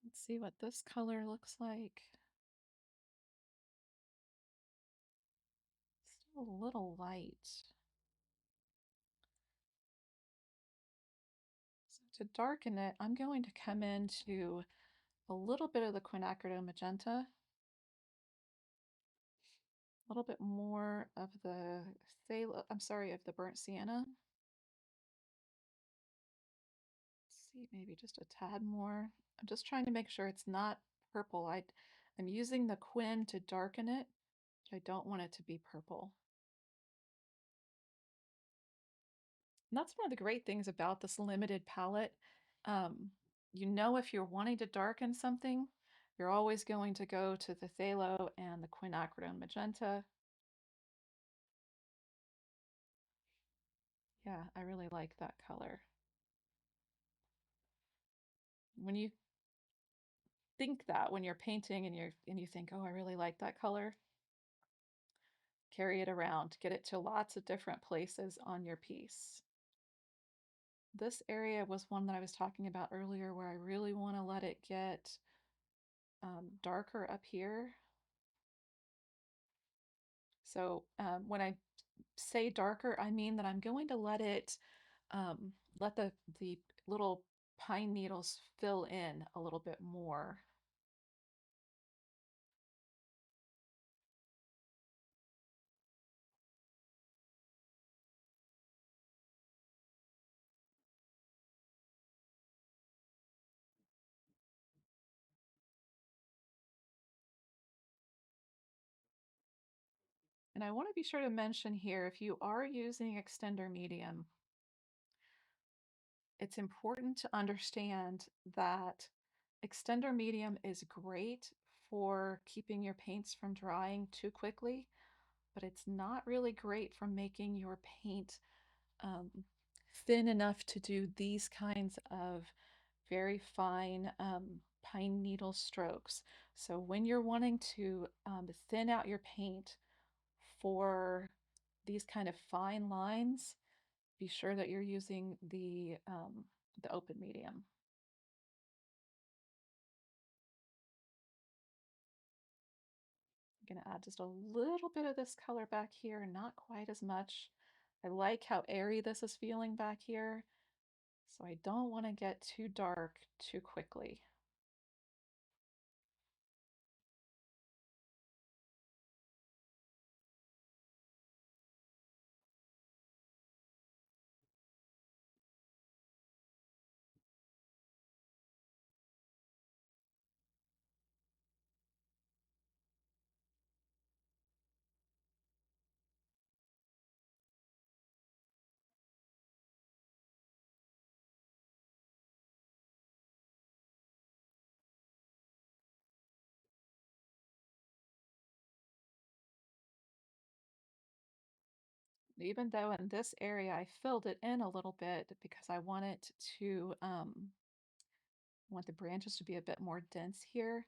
Let's see what this color looks like. Still a little light. So to darken it, I'm going to come into a little bit of the quinacridone magenta, a little bit more of the of the burnt sienna. Let's see, maybe just a tad more. I'm just trying to make sure it's not purple. I'm using the quin to darken it, but I don't want it to be purple. And that's one of the great things about this limited palette. Um, you know if you're wanting to darken something, You're always going to go to the phthalo and the quinacridone magenta. Yeah, I really like that color. When you think that when you're painting and you think, oh, I really like that color, carry it around, get it to lots of different places on your piece. This area was one that I was talking about earlier where I really want to let it get darker up here. So when I say darker, I mean that I'm going to let it let the little pine needles fill in a little bit more. And I want to be sure to mention here, if you are using extender medium, it's important to understand that extender medium is great for keeping your paints from drying too quickly, but it's not really great for making your paint um, thin enough to do these kinds of very fine pine needle strokes. So when you're wanting to thin out your paint for these kind of fine lines, be sure that you're using the open medium. I'm going to add just a little bit of this color back here, not quite as much. I like how airy this is feeling back here, so I don't want to get too dark too quickly. Even though in this area I filled it in a little bit because I want it to want the branches to be a bit more dense here,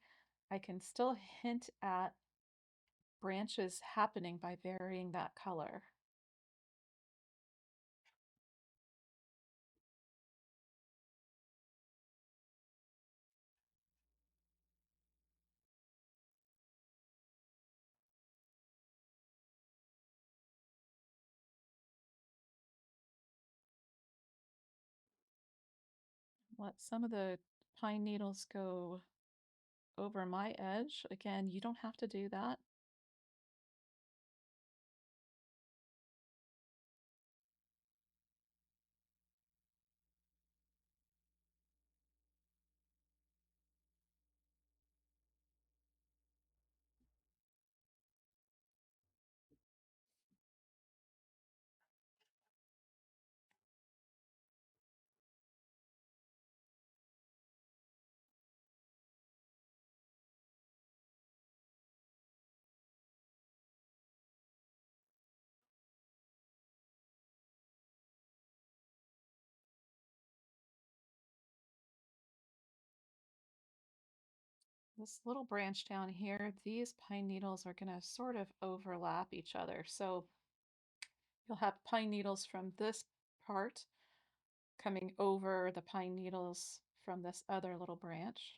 I can still hint at branches happening by varying that color. Let some of the pine needles go over my edge. Again, you don't have to do that. This little branch down here, these pine needles are going to sort of overlap each other. So you'll have pine needles from this part coming over the pine needles from this other little branch.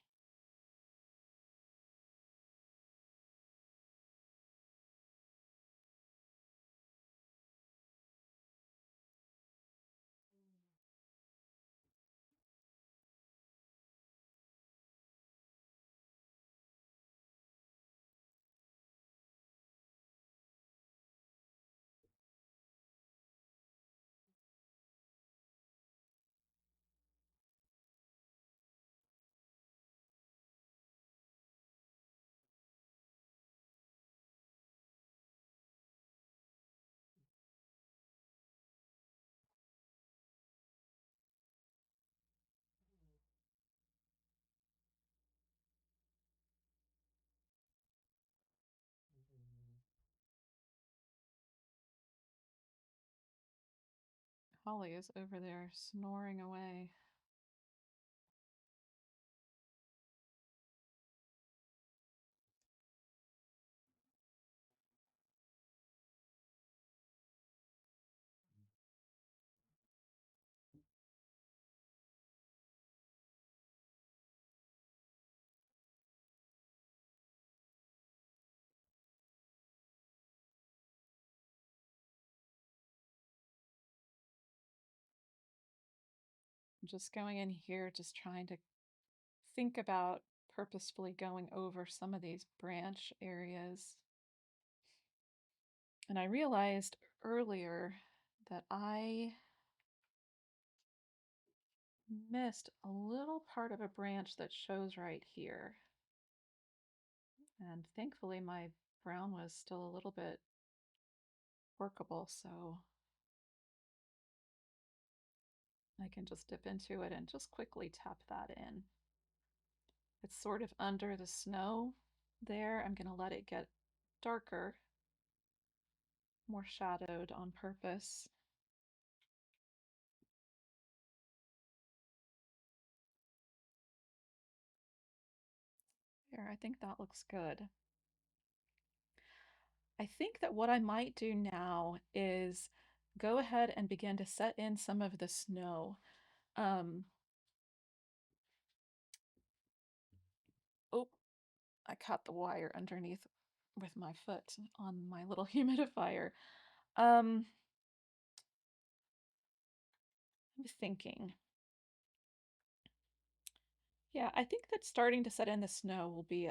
Holly is over there snoring away. I'm just going in here, just trying to think about purposefully going over some of these branch areas. And I realized earlier that I missed a little part of a branch that shows right here. And thankfully my brown was still a little bit workable, so I can just dip into it and just quickly tap that in. It's sort of under the snow there. I'm going to let it get darker, more shadowed on purpose. There, I think that looks good. I think that what I might do now is go ahead and begin to set in some of the snow. Um, oh, I caught the wire underneath with my foot on my little humidifier. I'm thinking. Yeah, I think that starting to set in the snow will be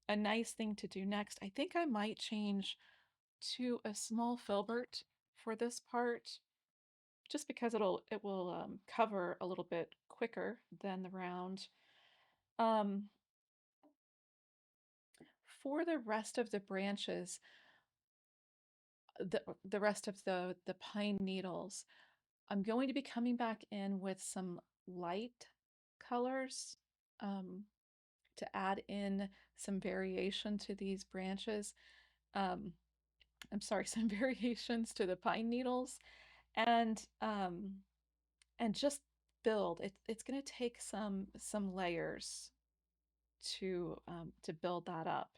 a nice thing to do next. I think I might change to a small filbert for this part, just because it will cover a little bit quicker than the round. Um, for the rest of the branches, the rest of the pine needles, I'm going to be coming back in with some light colors um, to add in some variation to these branches. Um, I'm sorry, some variations to the pine needles, and just build. It's going to take some layers to build that up.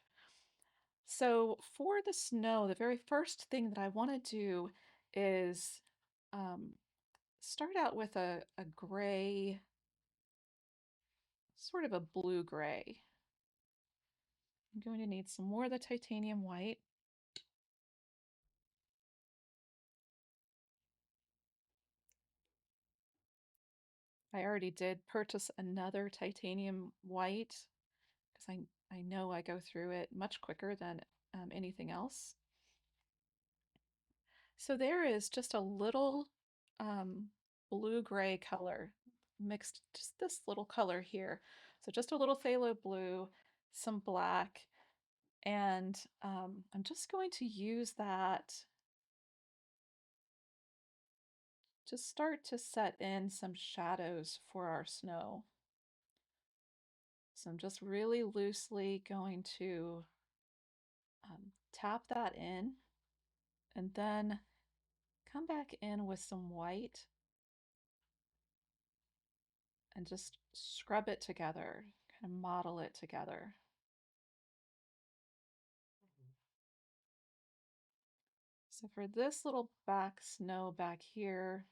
So for the snow, the very first thing that I want to do is um, start out with a gray, sort of a blue gray. I'm going to need some more of the titanium white. I already did purchase another titanium white because I know I go through it much quicker than anything else. So there is just a little blue-gray color mixed, just this little color here. So just a little phthalo blue, some black, and I'm just going to use that to start to set in some shadows for our snow. So I'm just really loosely going to tap that in and then come back in with some white and just scrub it together, kind of model it together. So for this little back snow back here,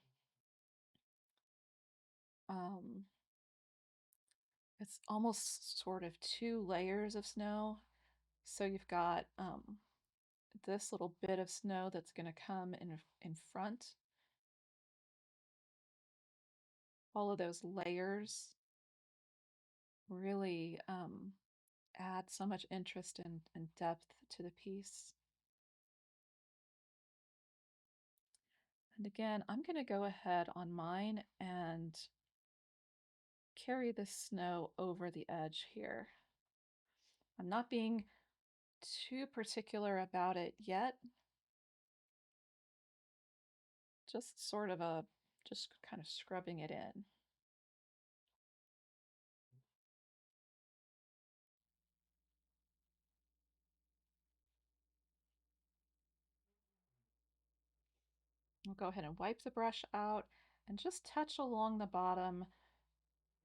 um, it's almost sort of two layers of snow. So you've got this little bit of snow that's going to come in front. All of those layers really add so much interest and depth to the piece. And again, I'm going to go ahead on mine and carry the snow over the edge here. I'm not being too particular about it yet. Just sort of just kind of scrubbing it in. We'll go ahead and wipe the brush out and just touch along the bottom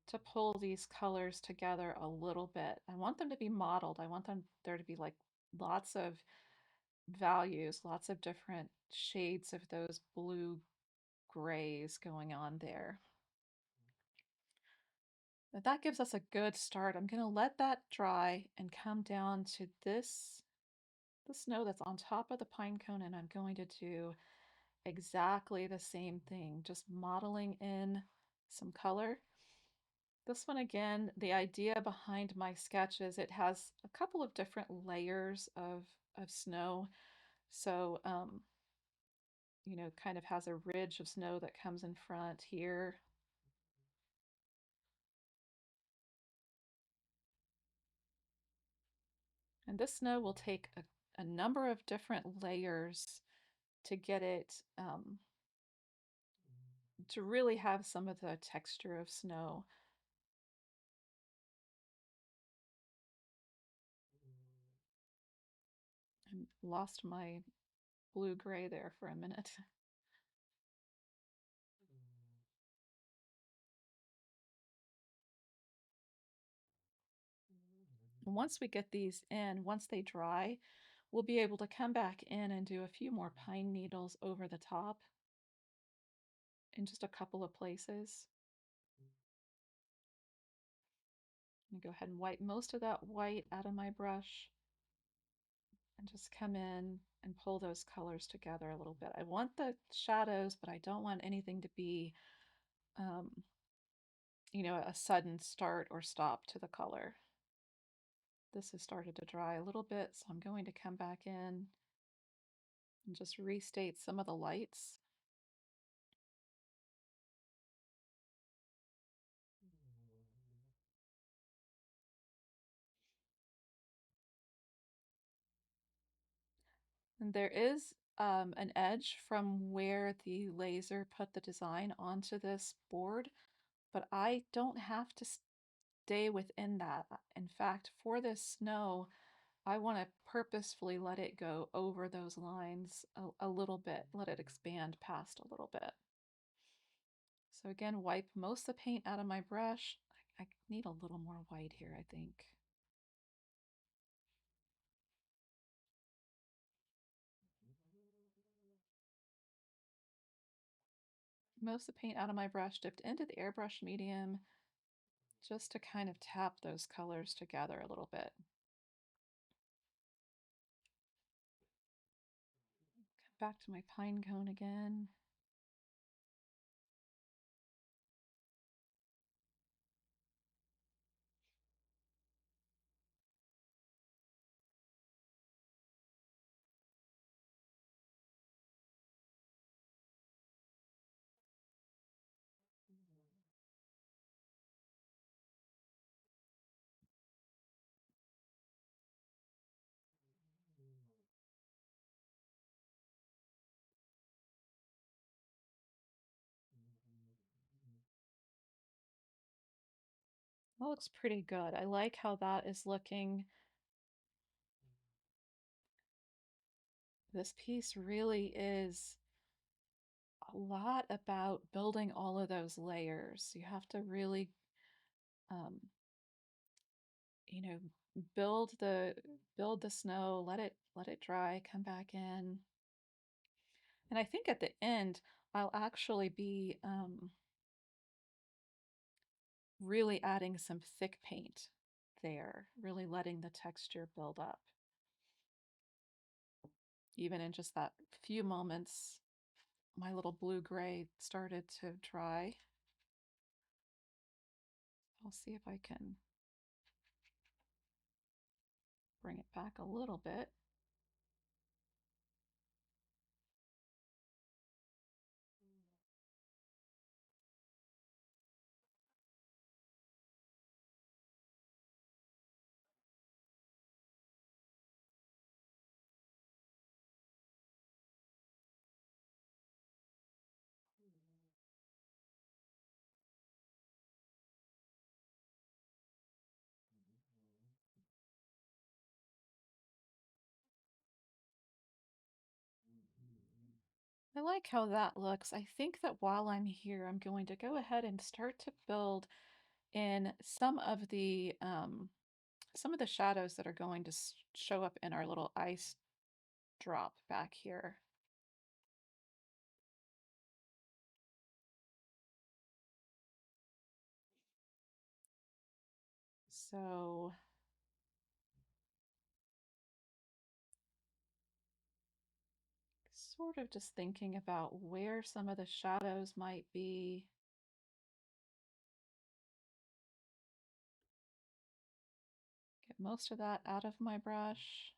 to pull these colors together a little bit. I want them to be mottled. I want there to be like lots of values, lots of different shades of those blue grays going on there. But that gives us a good start. I'm going to let that dry and come down to the snow that's on top of the pine cone, and I'm going to do exactly the same thing, just modeling in some color. This one again, the idea behind my sketch is it has a couple of different layers of snow. So, kind of has a ridge of snow that comes in front here. And this snow will take a number of different layers to get it to really have some of the texture of snow. I lost my blue-gray there for a minute. And once we get these in, once they dry, we'll be able to come back in and do a few more pine needles over the top in just a couple of places. I'm gonna go ahead and wipe most of that white out of my brush and just come in and pull those colors together a little bit. I want the shadows, but I don't want anything to be, um, a sudden start or stop to the color. This has started to dry a little bit, so I'm going to come back in and just restate some of the lights. And there is an edge from where the laser put the design onto this board, but I don't have to stay within that. In fact, for this snow, I want to purposefully let it go over those lines a little bit, let it expand past a little bit. So again, wipe most of the paint out of my brush. I need a little more white here, I think. Most of the paint out of my brush dipped into the airbrush medium just to kind of tap those colors together a little bit. Come back to my pine cone again. That looks pretty good. I like how that is looking. This piece really is a lot about building all of those layers. You have to really, um, you know, build the snow, let it dry, come back in. And I think at the end, I'll actually be really adding some thick paint there, really letting the texture build up. Even in just that few moments, my little blue-gray started to dry. I'll see if I can bring it back a little bit. I like how that looks. I think that while I'm here, I'm going to go ahead and start to build in some of the shadows that are going to show up in our little ice drop back here. So sort of just thinking about where some of the shadows might be. Get most of that out of my brush.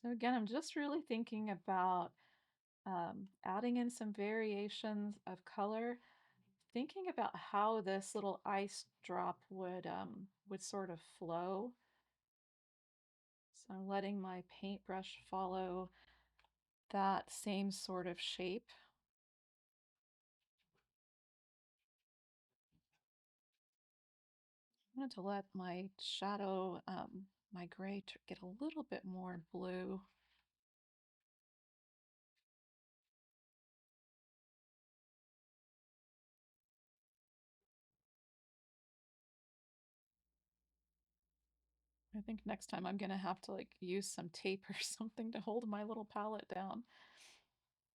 So again, I'm just really thinking about adding in some variations of color, thinking about how this little ice drop would sort of flow. So I'm letting my paintbrush follow that same sort of shape. I wanted to let my shadow, my gray, get a little bit more blue. I think next time I'm gonna have to like use some tape or something to hold my little palette down.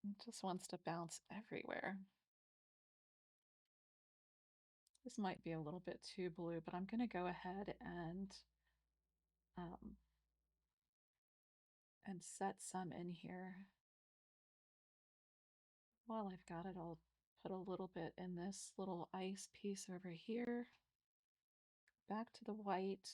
It just wants to bounce everywhere. This might be a little bit too blue, but I'm gonna go ahead um, and set some in here. While I've got it, I'll put a little bit in this little ice piece over here. Back to the white.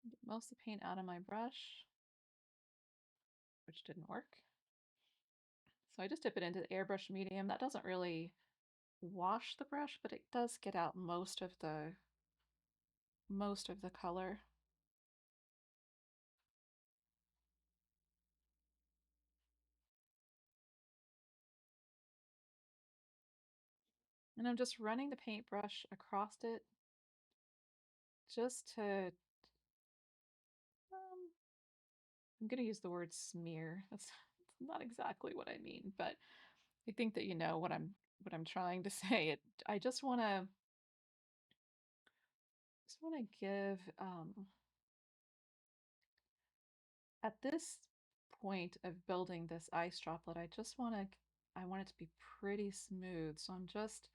Get most of the paint out of my brush, which didn't work. So I just dip it into the airbrush medium. That doesn't really wash the brush, but it does get out most of the color. And I'm just running the paintbrush across it just to, I'm going to use the word smear. That's not exactly what I mean, but I think that you know what I'm trying to say. I just want to give at this point of building this ice droplet, I want it to be pretty smooth. So I'm just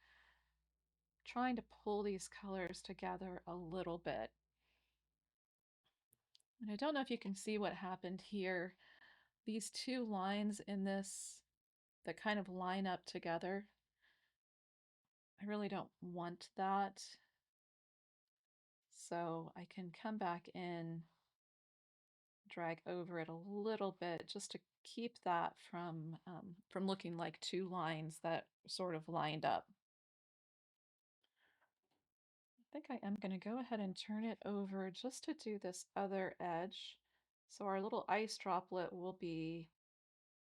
trying to pull these colors together a little bit. And I don't know if you can see what happened here. These two lines in this that kind of line up together. I really don't want that. So I can come back in, drag over it a little bit just to keep that from looking like two lines that sort of lined up. I think I am going to go ahead and turn it over just to do this other edge. So our little ice droplet will be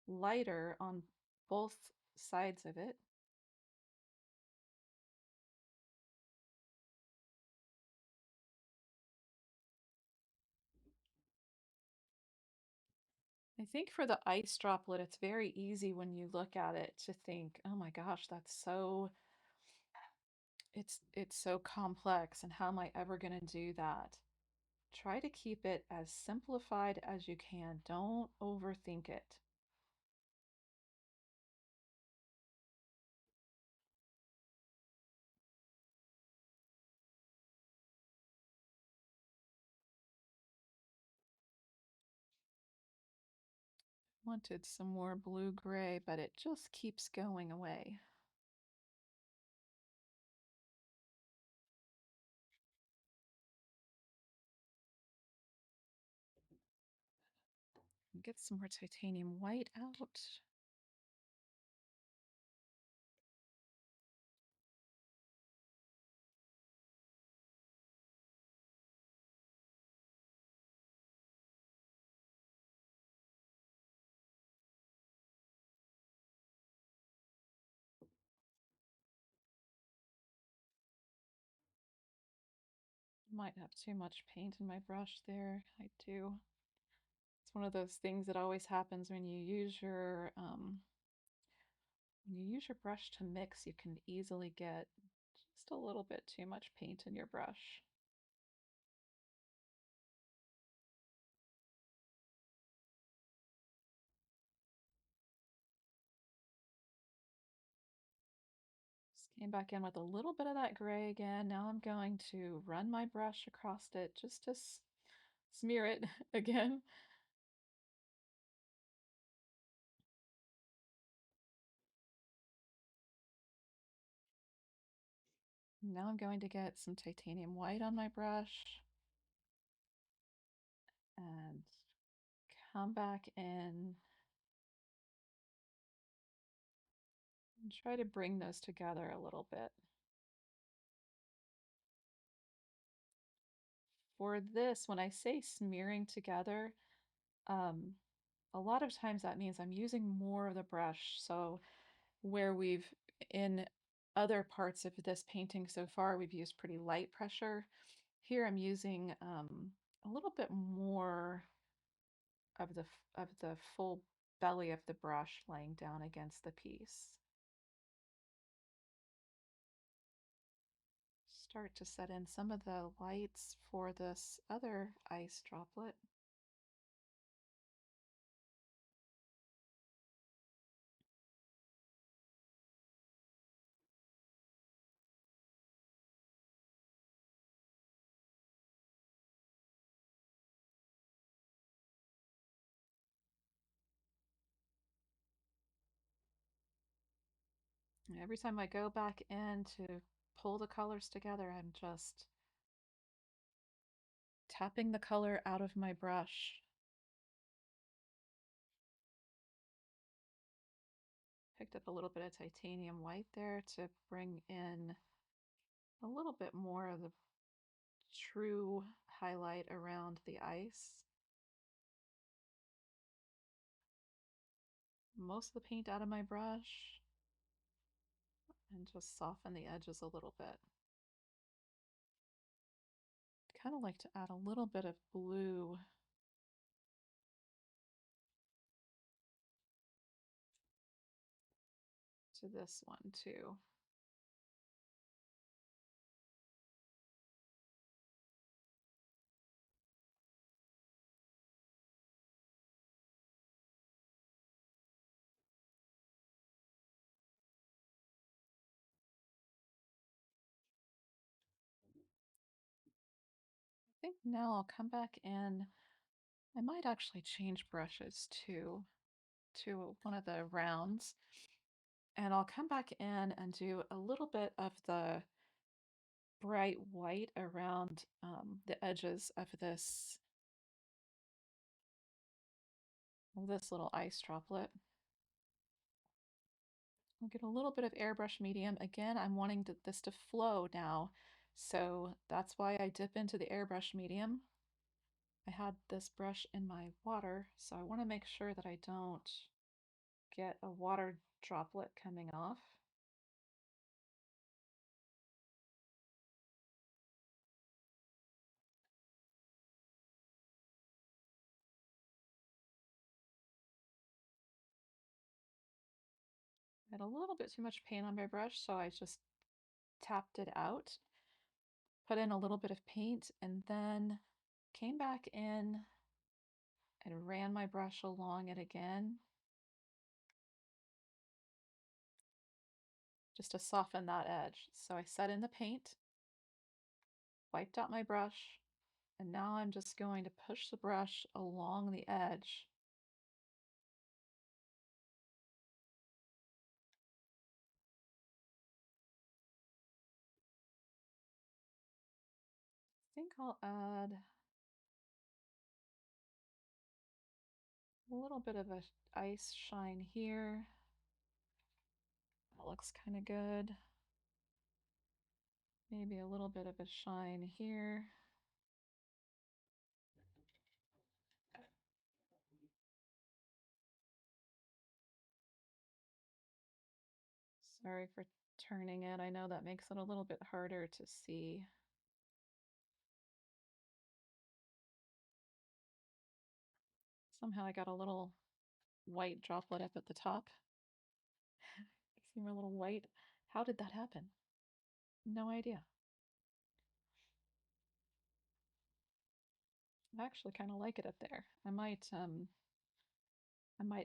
lighter on both sides of it. I think for the ice droplet, it's very easy when you look at it to think, oh my gosh, it's so complex, and how am I ever going to do that? Try to keep it as simplified as you can. Don't overthink it. Wanted some more blue-gray, but it just keeps going away. get some more titanium white out. Might have too much paint in my brush there. I do. It's one of those things that always happens when you use your brush to mix, you can easily get just a little bit too much paint in your brush. Just came back in with a little bit of that gray again. Now I'm going to run my brush across it just to smear it again. Now I'm going to get some titanium white on my brush and come back in and try to bring those together a little bit. For this, when I say smearing together, um, a lot of times that means I'm using more of the brush. So where in other parts of this painting so far, we've used pretty light pressure. Here I'm using a little bit more of the full belly of the brush laying down against the piece. Start to set in some of the lights for this other ice droplet. And every time I go back in to pull the colors together, I'm just tapping the color out of my brush. Picked up a little bit of titanium white there to bring in a little bit more of the true highlight around the ice. Most of the paint out of my brush and just soften the edges a little bit. Kind of like to add a little bit of blue to this one too. I think now I'll come back in. I might actually change brushes too to one of the rounds. And I'll come back in and do a little bit of the bright white around the edges of this little ice droplet. I'll get a little bit of airbrush medium. Again, I'm wanting this to flow now, so that's why I dip into the airbrush medium. I had this brush in my water, so I want to make sure that I don't get a water droplet coming off. I had a little bit too much paint on my brush, so I just tapped it out, put in a little bit of paint, and then came back in and ran my brush along it again just to soften that edge. So I set in the paint, wiped out my brush, and now I'm just going to push the brush along the edge. I think I'll add A little bit of a ice shine here. That looks kind of good. Maybe a little bit of a shine here. Sorry for turning it. I know that makes it a little bit harder to see. Somehow I got a little white droplet up at the top. See my little white? How did that happen? No idea. I actually kind of like it up there. I might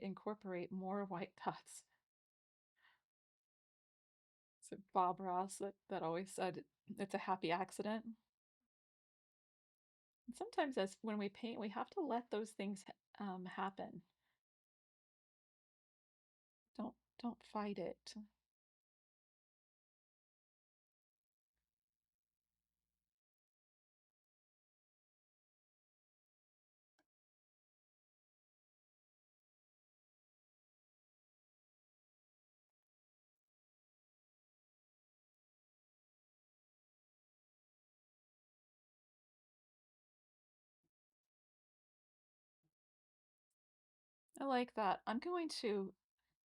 incorporate more white dots. So Bob Ross that always said it's a happy accident. And sometimes as when we paint, we have to let those things happen. Don't fight it. I like that. I'm going to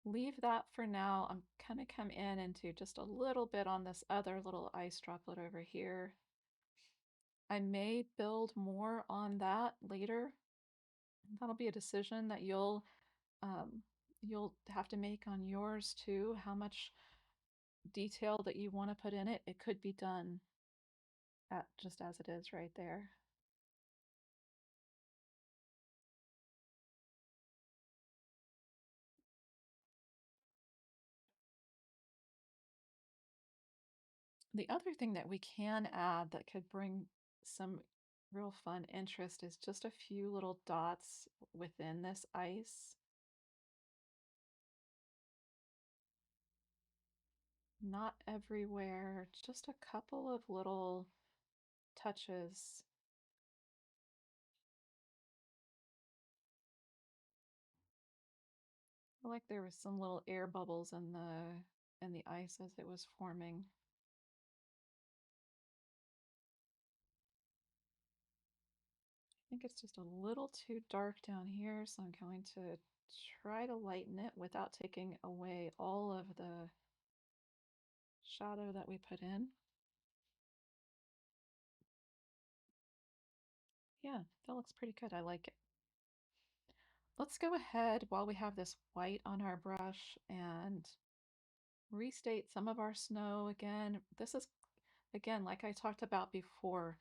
leave that for now. I'm gonna come in and do just a little bit on this other little ice droplet over here. I may build more on that later. That'll be a decision that um, you'll have to make on yours too, how much detail that you want to put in it. It could be done at just as it is right there. The other thing that we can add that could bring some real fun interest is just a few little dots within this ice. Not everywhere, just a couple of little touches. I like there was some little air bubbles in the ice as it was forming. I think it's just a little too dark down here, so I'm going to try to lighten it without taking away all of the shadow that we put in. Yeah, that looks pretty good. I like it. Let's go ahead while we have this white on our brush and restate some of our snow again. This is, again, like I talked about before,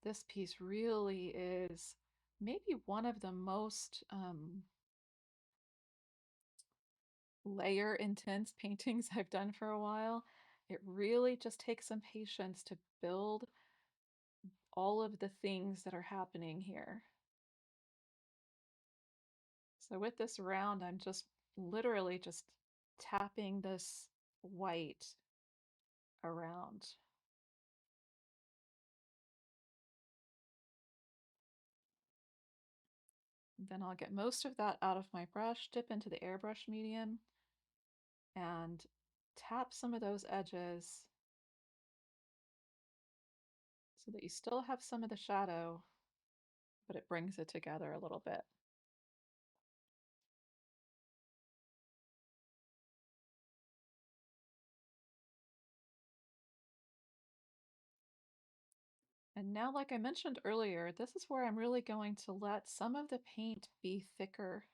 this piece really is maybe one of the most layer intense paintings I've done for a while. It really just takes some patience to build all of the things that are happening here. So with this round, I'm just literally just tapping this white around. Then I'll get most of that out of my brush, dip into the airbrush medium, and tap some of those edges so that you still have some of the shadow, but it brings it together a little bit. And now, like I mentioned earlier, this is where I'm really going to let some of the paint be thicker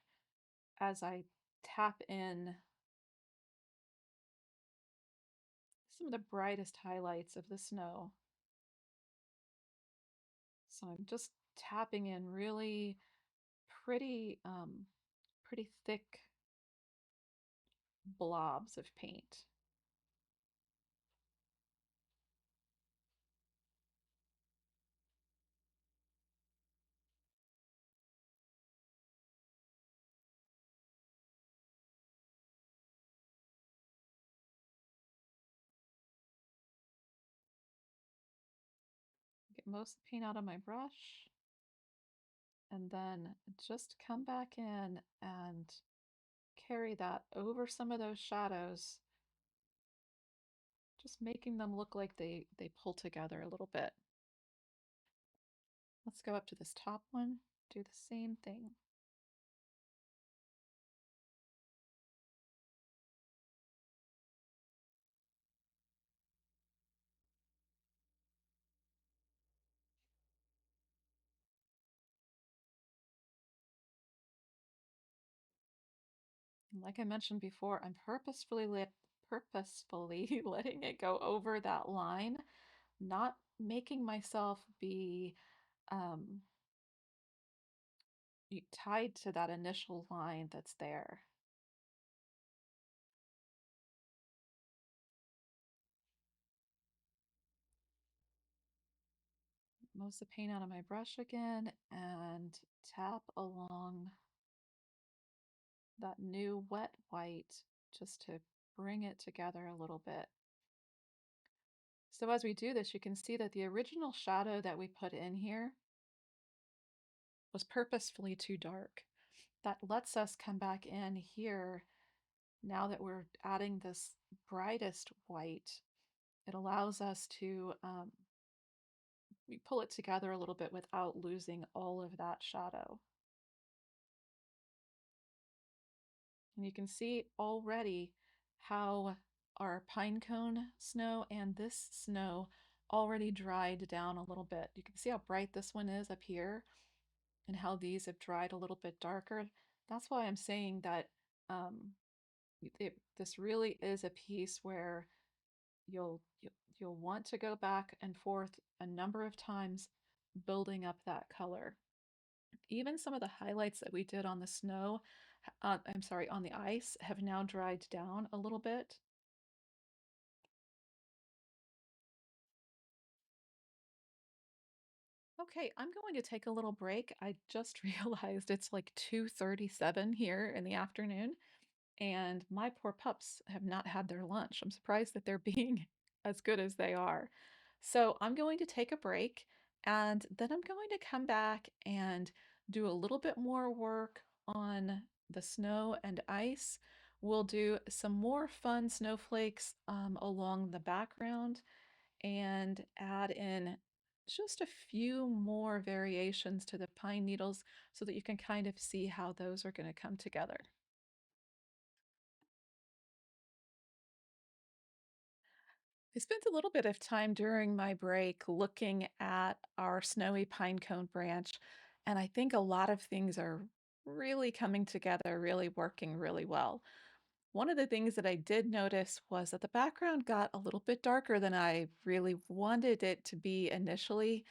as I tap in some of the brightest highlights of the snow. So I'm just tapping in really pretty, pretty thick blobs of paint. Get most of the paint out of my brush. and then just come back in and carry that over some of those shadows, just making them look like they pull together a little bit. Let's go up to this top one, do the same thing. Like I mentioned before, I'm purposefully letting it go over that line, not making myself be um, tied to that initial line that's there. Most of the paint out of my brush again and tap along that new wet white just to bring it together a little bit. So as we do this, you can see that the original shadow that we put in here was purposefully too dark. That lets us come back in here now that we're adding this brightest white. It allows us to we pull it together a little bit without losing all of that shadow. And you can see already how our pine cone snow and this snow already dried down a little bit. You can see how bright this one is up here and how these have dried a little bit darker. That's why I'm saying that um, this really is a piece where you'll want to go back and forth a number of times building up that color. Even some of the highlights that we did on the snow, I'm sorry, on the ice have now dried down a little bit. Okay, I'm going to take a little break. I just realized it's like 2:37 here in the afternoon, and my poor pups have not had their lunch. I'm surprised that they're being as good as they are. So I'm going to take a break, and then I'm going to come back and do a little bit more work on the snow and ice. We'll do some more fun snowflakes along the background and add in just a few more variations to the pine needles so that you can kind of see how those are going to come together. I spent a little bit of time during my break looking at our snowy pine cone branch, and I think a lot of things are really coming together, really working really well. One of the things that I did notice was that the background got a little bit darker than I really wanted it to be initially.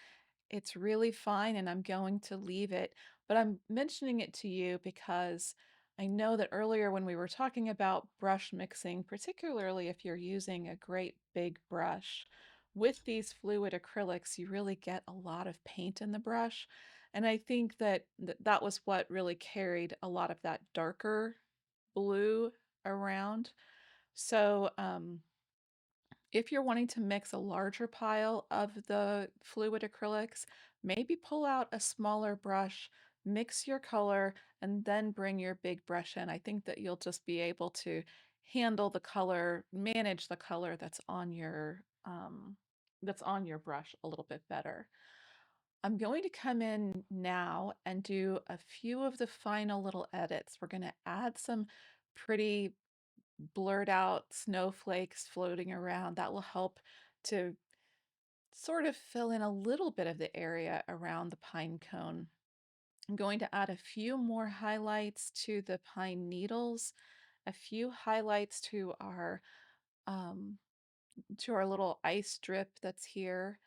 It's really fine and I'm going to leave it, but I'm mentioning it to you because I know that earlier when we were talking about brush mixing, particularly if you're using a great big brush, with these fluid acrylics, you really get a lot of paint in the brush. And I think that that was what really carried a lot of that darker blue around. So, if you're wanting to mix a larger pile of the fluid acrylics, maybe pull out a smaller brush, mix your color, and then bring your big brush in. I think that you'll just be able to handle the color, manage the color that's on your brush a little bit better. I'm going to come in now and do a few of the final little edits. We're going to add some pretty blurred out snowflakes floating around. That will help to sort of fill in a little bit of the area around the pine cone. I'm going to add a few more highlights to the pine needles, a few highlights um, to our little ice strip that's here.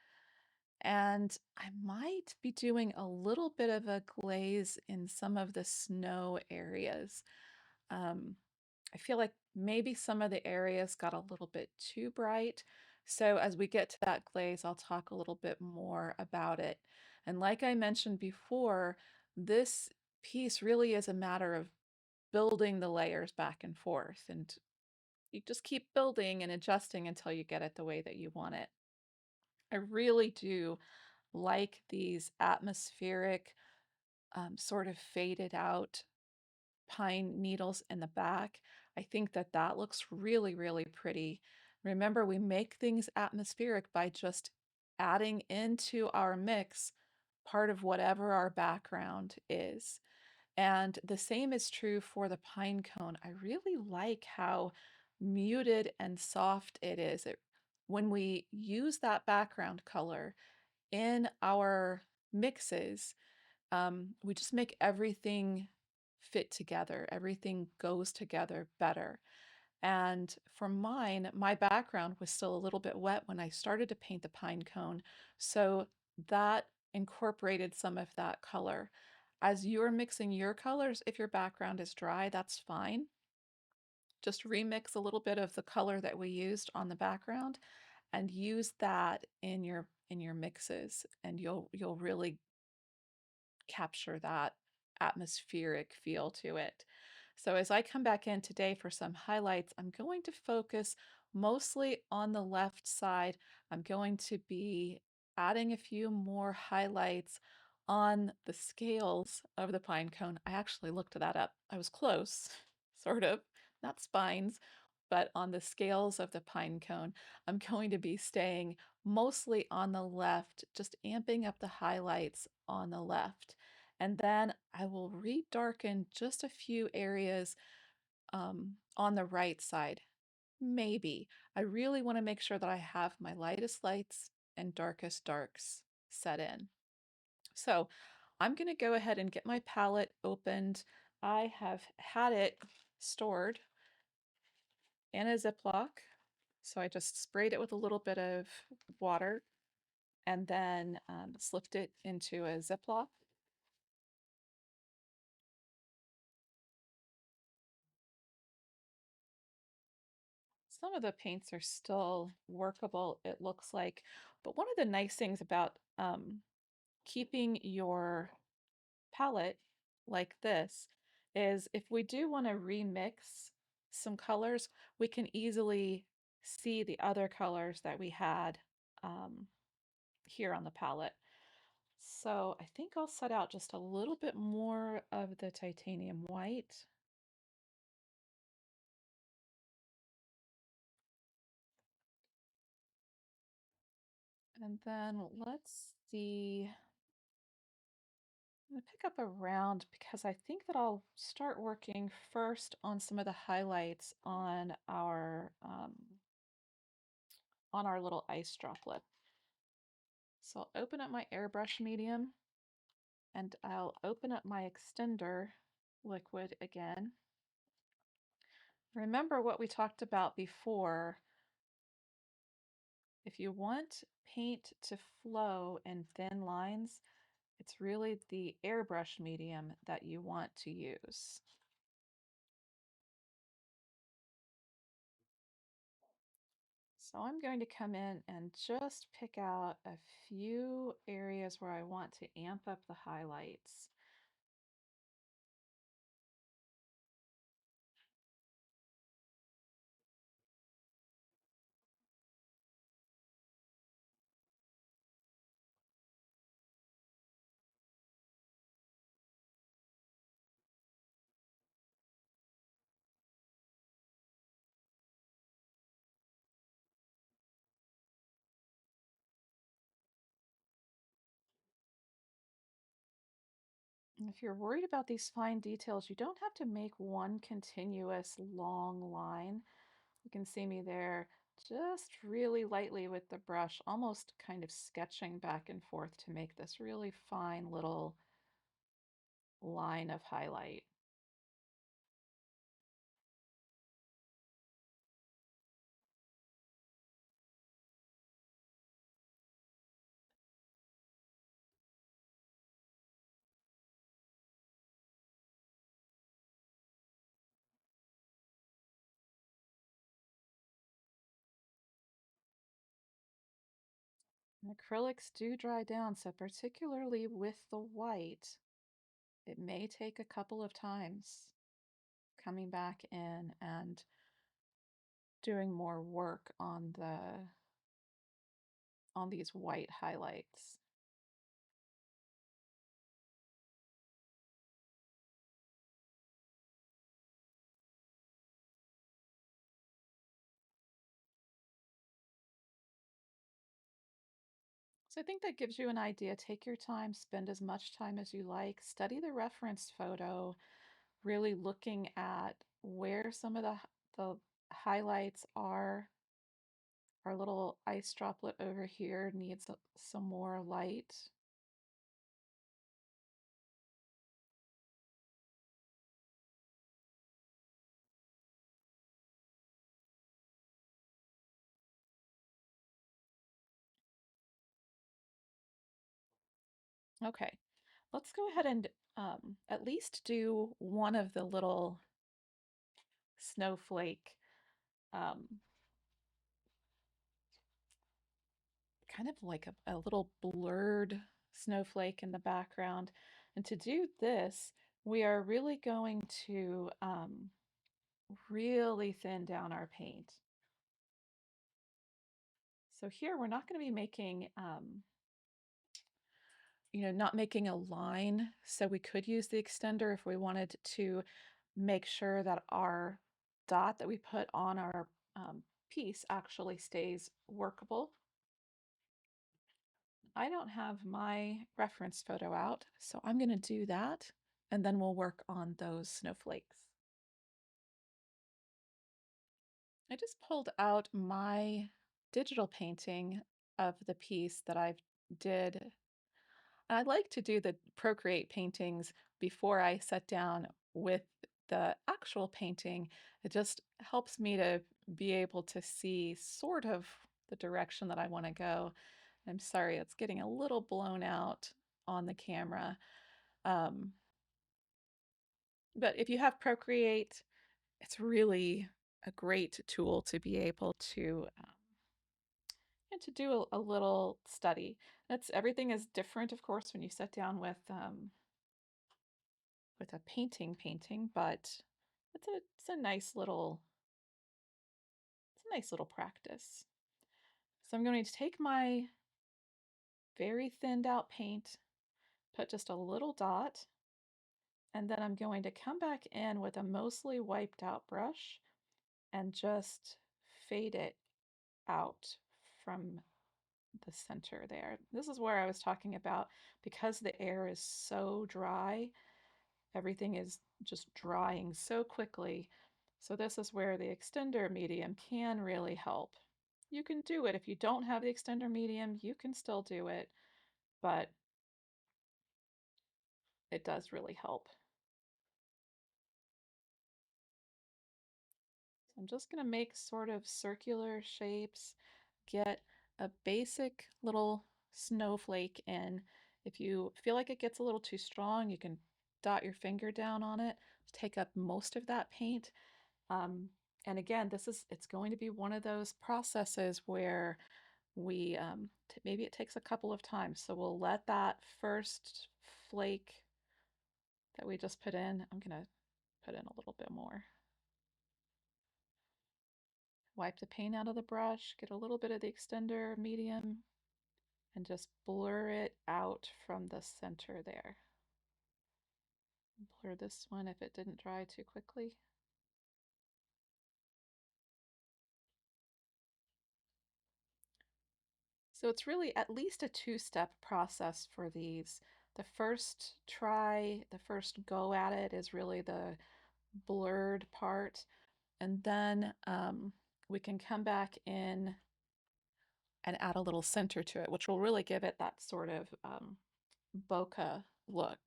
And I might be doing a little bit of a glaze in some of the snow areas. Um, I feel like maybe some of the areas got a little bit too bright. So as we get to that glaze, I'll talk a little bit more about it. And like I mentioned before, this piece really is a matter of building the layers back and forth. And you just keep building and adjusting until you get it the way that you want it. I really do like these atmospheric sort of faded out pine needles in the back. I think that that looks really, really pretty. Remember, we make things atmospheric by just adding into our mix part of whatever our background is. And the same is true for the pine cone. I really like how muted and soft it is. When we use that background color in our mixes, we just make everything fit together. Everything goes together better. And for mine, my background was still a little bit wet when I started to paint the pine cone. So that incorporated some of that color. As you're mixing your colors, if your background is dry, that's fine. Just remix a little bit of the color that we used on the background and use that in your mixes, and you'll really capture that atmospheric feel to it. So as I come back in today for some highlights, I'm going to focus mostly on the left side. I'm going to be adding a few more highlights on the scales of the pine cone. I actually looked that up. I was close, sort of, not spines, but on the scales of the pine cone, I'm going to be staying mostly on the left, just amping up the highlights on the left. And then I will redarken just a few areas on the right side. Maybe. I really want to make sure that I have my lightest lights and darkest darks set in. So I'm going to go ahead and get my palette opened. I have had it stored in a Ziploc. So I just sprayed it with a little bit of water and then slipped it into a Ziploc. Some of the paints are still workable, it looks like. But one of the nice things about keeping your palette like this is if we do want to remix some colors, we can easily see the other colors that we had um, here on the palette. So I think I'll set out just a little bit more of the titanium white. And then let's see. I'm going to pick up a round because I think that I'll start working first on some of the highlights on our little ice droplet. So I'll open up my airbrush medium and I'll open up my extender liquid again. Remember what we talked about before. If you want paint to flow in thin lines, it's really the airbrush medium that you want to use. So I'm going to come in and just pick out a few areas where I want to amp up the highlights. And if you're worried about these fine details, you don't have to make one continuous long line. You can see me there just really lightly with the brush, almost kind of sketching back and forth to make this really fine little line of highlight. And acrylics do dry down, so particularly with the white, it may take a couple of times coming back in and doing more work on these white highlights. So I think that gives you an idea. Take your time, spend as much time as you like, study the reference photo, really looking at where some of the highlights are. Our little ice droplet over here needs some more light. Okay, let's go ahead and at least do one of the little snowflake, um, kind of like a little blurred snowflake in the background. And to do this, we are really going to really thin down our paint. So here we're not going to be making, not making a line. So we could use the extender if we wanted to make sure that our dot that we put on our piece actually stays workable. I don't have my reference photo out, so I'm going to do that, and then we'll work on those snowflakes. I just pulled out my digital painting of the piece that I did. I like to do the Procreate paintings before I sit down with the actual painting. It just helps me to be able to see sort of the direction that I want to go. I'm sorry, it's getting a little blown out on the camera. Um, but if you have Procreate, it's really a great tool to be able to and to do a little study. That's everything is different, of course, when you sit down with a painting, but it's a nice little practice. So I'm going to take my very thinned out paint, put just a little dot, and then I'm going to come back in with a mostly wiped out brush and just fade it out from the center there. This is where I was talking about, because the air is so dry, everything is just drying so quickly. So this is where the extender medium can really help. You can do it. If you don't have the extender medium, you can still do it, but it does really help. So I'm just going to make sort of circular shapes, get a basic little snowflake in. If you feel like it gets a little too strong, you can dot your finger down on it, take up most of that paint. And again, it's going to be one of those processes where we, maybe it takes a couple of times. So we'll let that first flake that we just put in, I'm going to put in a little bit more. Wipe the paint out of the brush, get a little bit of the extender medium, and just blur it out from the center there. Blur this one if it didn't dry too quickly. So it's really at least a two-step process for these. The first try, the first go at it is really the blurred part. And then we can come back in and add a little center to it, which will really give it that sort of bokeh look.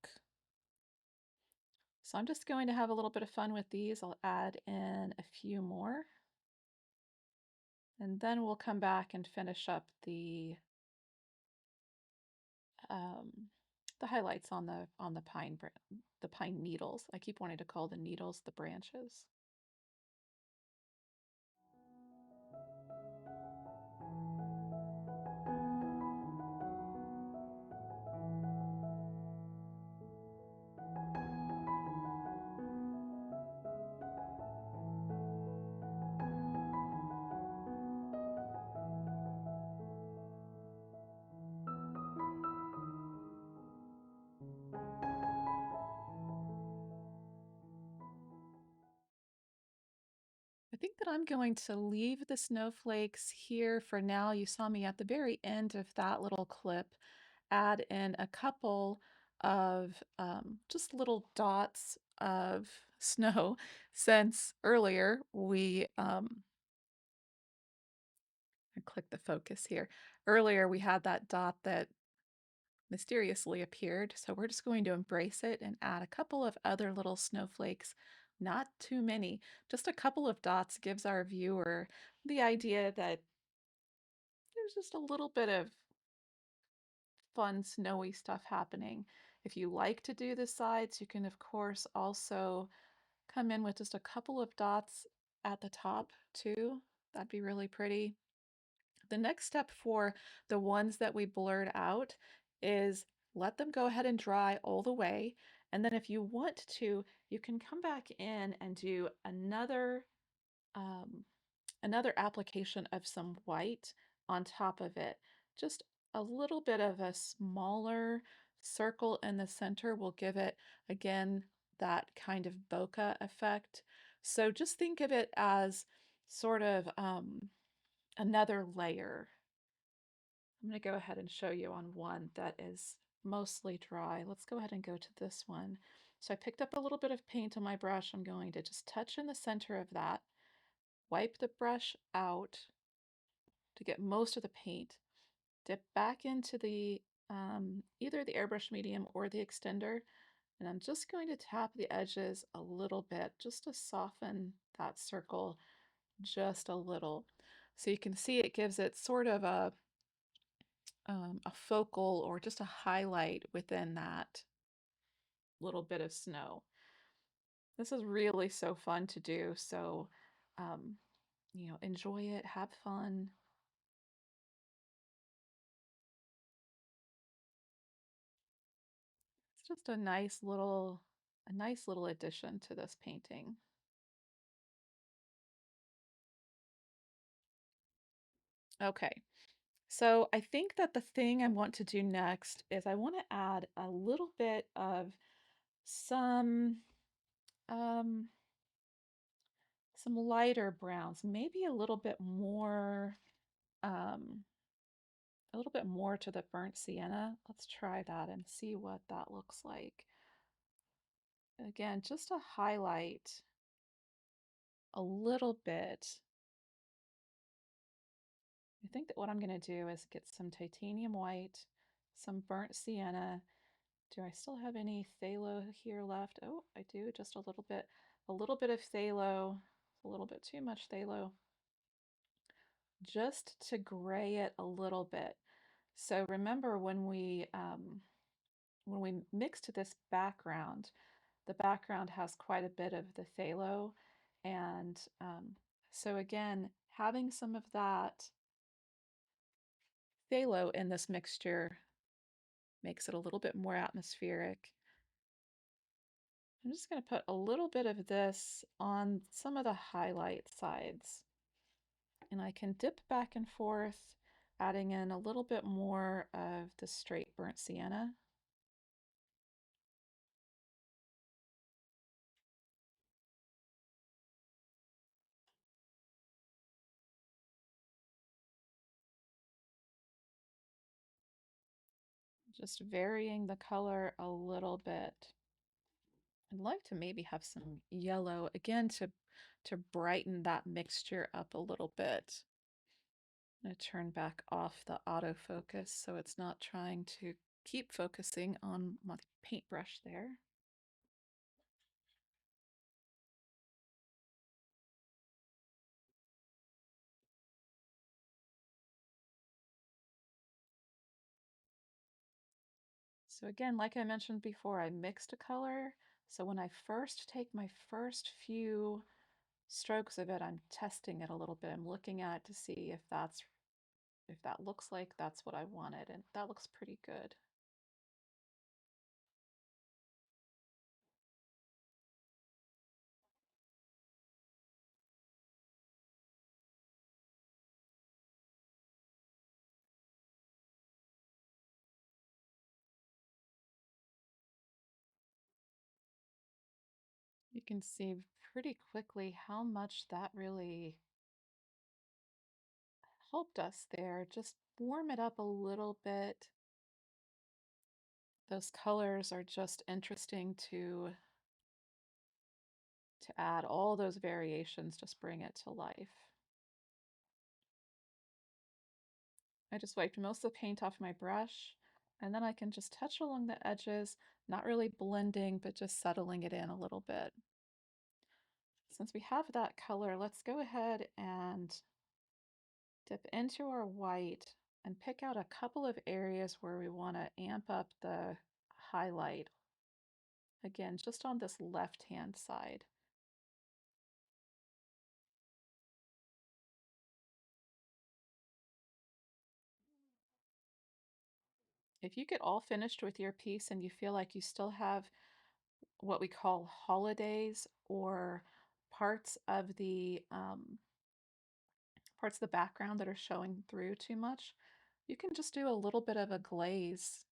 So I'm just going to have a little bit of fun with these. I'll add in a few more. And then we'll come back and finish up um, the highlights on the the pine needles. I keep wanting to call the needles the branches. think that I'm going to leave the snowflakes here for now. You saw me at the very end of that little clip add in a couple of just little dots of snow since earlier I click the focus here. Earlier we had that dot that mysteriously appeared, so we're just going to embrace it and add a couple of other little snowflakes. Not too many, just a couple of dots gives our viewer the idea that there's just a little bit of fun snowy stuff happening. If you like to do the sides, you can of course also come in with just a couple of dots at the top too. That'd be really pretty. The next step for the ones that we blurred out is let them go ahead and dry all the way. And then if you want to, you can come back in and do um, another application of some white on top of it. Just a little bit of a smaller circle in the center will give it, again, that kind of bokeh effect. So just think of it as sort of another layer. I'm going to go ahead and show you on one that is mostly dry. Let's go ahead and go to this one. So I picked up a little bit of paint on my brush. I'm going to just touch in the center of that, wipe the brush out to get most of the paint, dip back into the either the airbrush medium or the extender, and I'm just going to tap the edges a little bit just to soften that circle just a little. So you can see it gives it sort of a focal or just a highlight within that little bit of snow. This is really so fun to do. So, um, enjoy it, have fun. It's just a nice little addition to this painting. Okay, so I think that the thing I want to do next is I want to add a little bit of some um, some lighter browns, maybe um, a little bit more to the burnt sienna. Let's try that and see what that looks like. Again, just to highlight a little bit. I think that what I'm going to do is get some titanium white, some burnt sienna. Do I still have any phthalo here left? Oh, I do, just a little bit of phthalo, a little bit too much phthalo, just to gray it a little bit. So remember when we mixed this background, the background has quite a bit of the phthalo, and so again, having some of that phthalo in this mixture makes it a little bit more atmospheric. I'm just going to put a little bit of this on some of the highlight sides. And I can dip back and forth, adding in a little bit more of the straight burnt sienna. Just varying the color a little bit. I'd like to maybe have some yellow again to brighten that mixture up a little bit. I'm going to turn back off the autofocus so it's not trying to keep focusing on my paintbrush there. So again, like I mentioned before, I mixed a color. So when I first take my first few strokes of it, I'm testing it a little bit. I'm looking at it to see if that looks like that's what I wanted, and that looks pretty good. You can see pretty quickly how much that really helped us there. Just warm it up a little bit. Those colors are just interesting to add. All those variations just bring it to life. I just wiped most of the paint off my brush, and then I can just touch along the edges, not really blending, but just settling it in a little bit. Since we have that color, let's go ahead and dip into our white and pick out a couple of areas where we want to amp up the highlight. Again, just on this left-hand side. If you get all finished with your piece and you feel like you still have what we call holidays or parts of the background that are showing through too much, you can just do a little bit of a glaze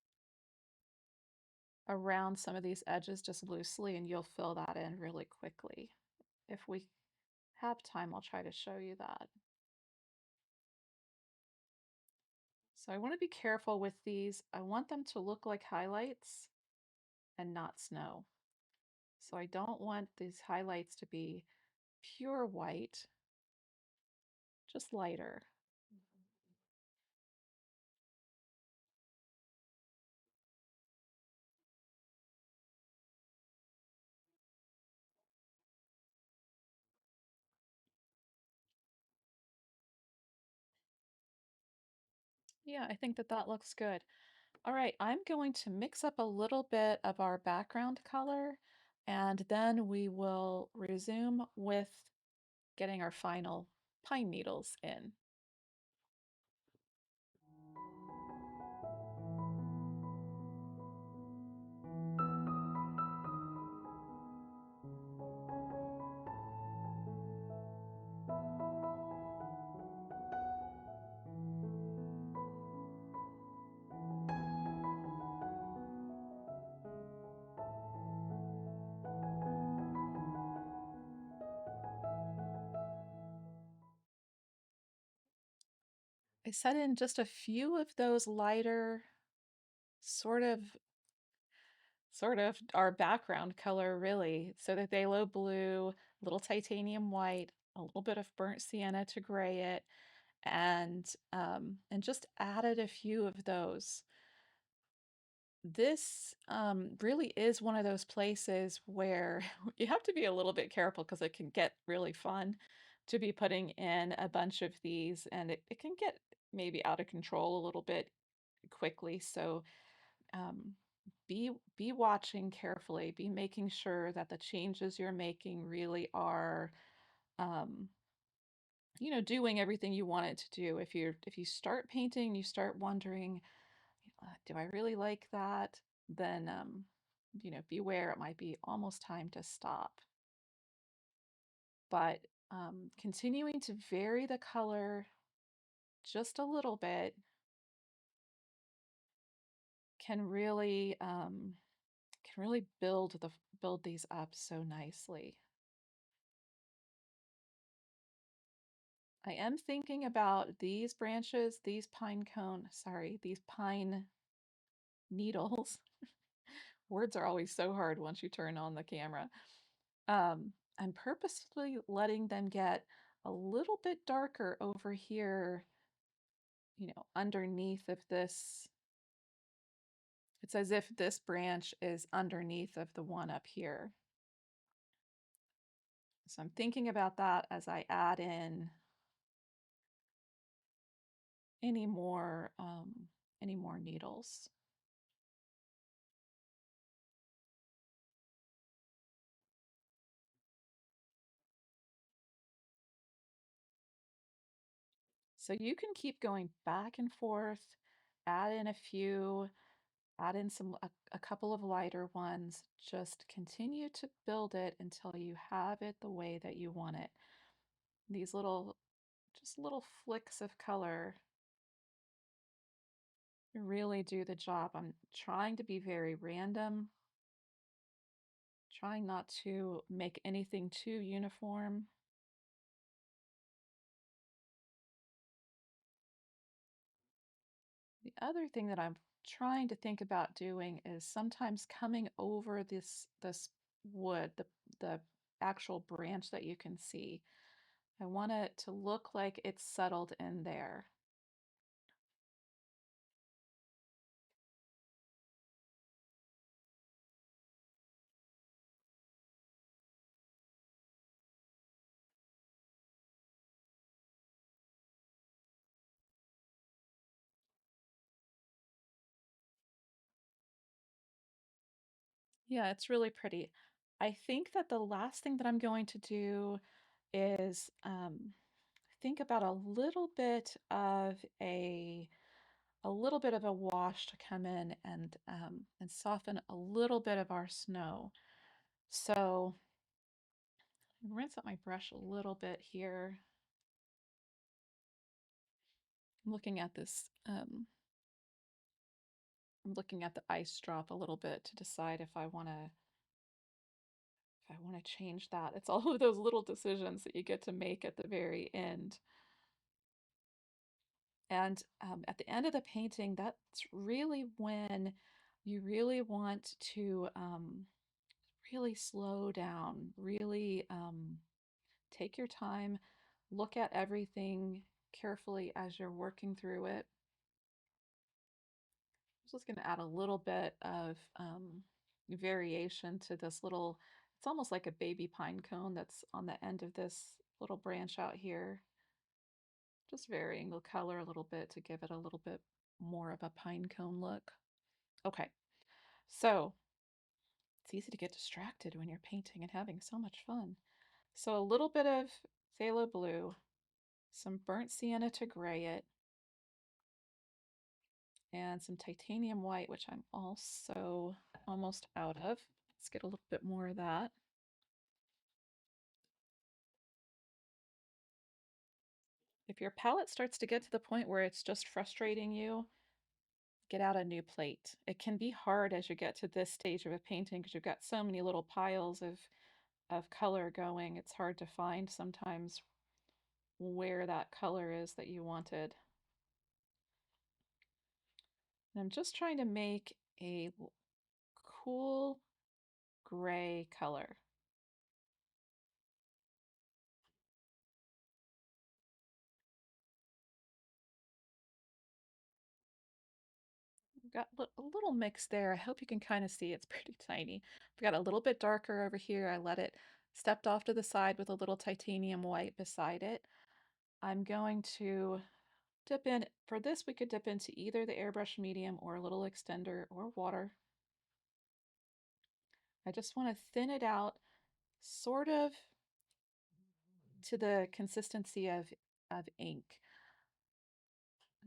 around some of these edges just loosely, and you'll fill that in really quickly. If we have time, I'll try to show you that. So I want to be careful with these. I want them to look like highlights and not snow. So I don't want these highlights to be pure white, just lighter. Yeah, I think that that looks good. All right, I'm going to mix up a little bit of our background color, and then we will resume with getting our final pine needles in. I set in just a few of those lighter, sort of our background color really, so that they low blue, little titanium white, a little bit of burnt sienna to gray it, and just added a few of those. This really is one of those places where you have to be a little bit careful because it can get really fun to be putting in a bunch of these, and it can get maybe out of control a little bit quickly. So um, be watching carefully, be making sure that the changes you're making really are um, doing everything you want it to do. If you start painting, you start wondering, do I really like that? Then beware, it might be almost time to stop. But continuing to vary the color just a little bit can really build these up so nicely. I am thinking about these branches, these pine needles. Words are always so hard once you turn on the camera. I'm purposefully letting them get a little bit darker over here, underneath of this. It's as if this branch is underneath of the one up here. So I'm thinking about that as I add in any more needles. So you can keep going back and forth, add in a few, add in a couple of lighter ones, just continue to build it until you have it the way that you want it. These just little flicks of color really do the job. I'm trying to be very random, Trying not to make anything too uniform. The other thing that I'm trying to think about doing is sometimes coming over this wood, the actual branch that you can see. I want it to look like it's settled in there. Yeah, it's really pretty. I think that the last thing that I'm going to do is think about a little bit of a wash to come in and soften a little bit of our snow. So rinse out my brush a little bit here. I'm looking at this. I'm looking at the ice drop a little bit to decide if I want to change that. It's all of those little decisions that you get to make at the very end. And at the end of the painting, that's really when you really want to really slow down, really take your time, look at everything carefully as you're working through it. I'm just going to add a little bit of variation to this little, it's almost like a baby pine cone that's on the end of this little branch out here. Just varying the color a little bit to give it a little bit more of a pine cone look. Okay, so it's easy to get distracted when you're painting and having so much fun. So a little bit of phthalo blue, some burnt sienna to gray it, and some titanium white, which I'm also almost out of. Let's get a little bit more of that. If your palette starts to get to the point where it's just frustrating you, get out a new plate. It can be hard as you get to this stage of a painting because you've got so many little piles of color going. It's hard to find sometimes where that color is that you wanted. And I'm just trying to make a cool gray color. Got a little mix there. I hope you can kind of see it's pretty tiny. I've got a little bit darker over here. I let it stepped off to the side with a little titanium white beside it. I'm going to dip in. For this, we could dip into either the airbrush medium or a little extender or water. I just want to thin it out sort of to the consistency of ink.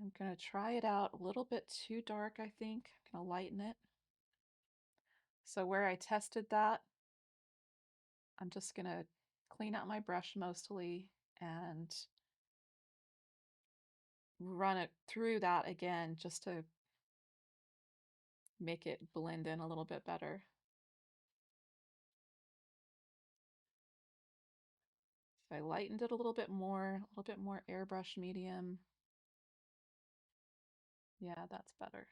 I'm going to try it out a little bit too dark, I think. I'm going to lighten it. So where I tested that, I'm just going to clean out my brush mostly and run it through that again just to make it blend in a little bit better. So I lightened it a little bit more airbrush medium. Yeah, that's better.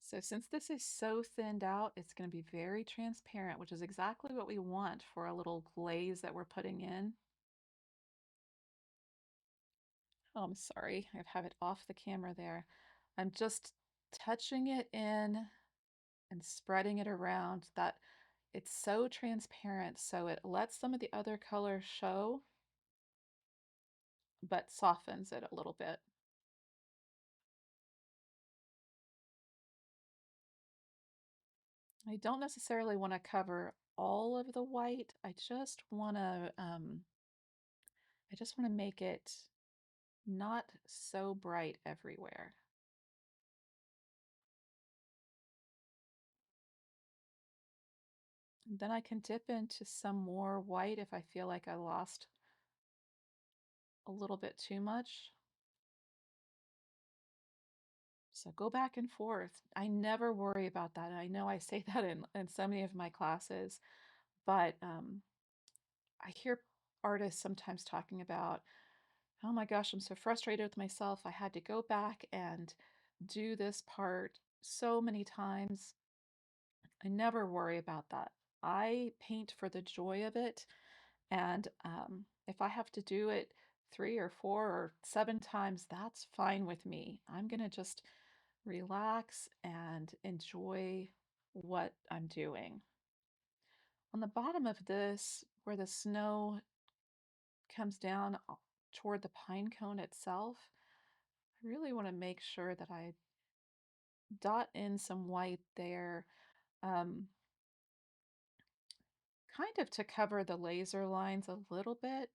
So since this is so thinned out, it's going to be very transparent, which is exactly what we want for a little glaze that we're putting in. Oh, I'm sorry, I have it off the camera there. I'm just touching it in and spreading it around that it's so transparent, so it lets some of the other colors show, but softens it a little bit. I don't necessarily want to cover all of the white. I just want to make it not so bright everywhere. And then I can dip into some more white if I feel like I lost a little bit too much. So go back and forth. I never worry about that. I know I say that in so many of my classes, but I hear artists sometimes talking about, oh my gosh, I'm so frustrated with myself. I had to go back and do this part so many times. I never worry about that. I paint for the joy of it. And if I have to do it 3 or 4 or 7 times, that's fine with me. I'm going to just relax and enjoy what I'm doing. On the bottom of this, where the snow comes down toward the pine cone itself, I really want to make sure that I dot in some white there, um, kind of to cover the laser lines a little bit.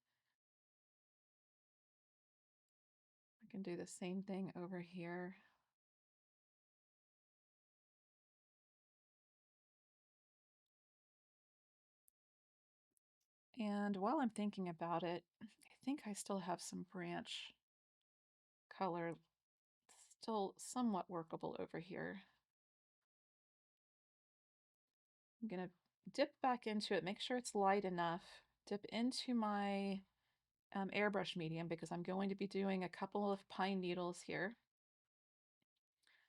I can do the same thing over here. And while I'm thinking about it, I think I still have some branch color still somewhat workable over here. I'm gonna dip back into it, make sure it's light enough, dip into my airbrush medium because I'm going to be doing a couple of pine needles here.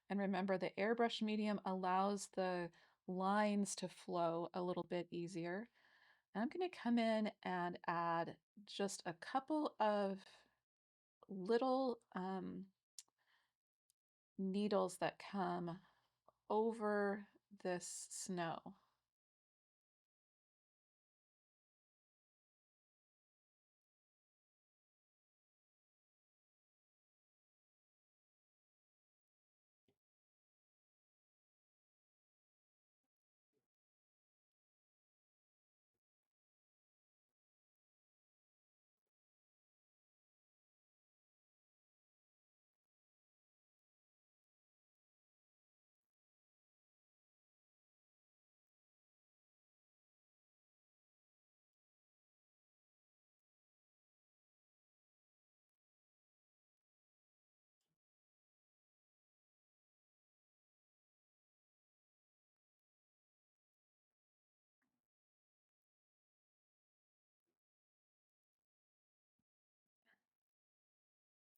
And remember, the airbrush medium allows the lines to flow a little bit easier. And I'm going to come in and add just a couple of little needles that come over this snow.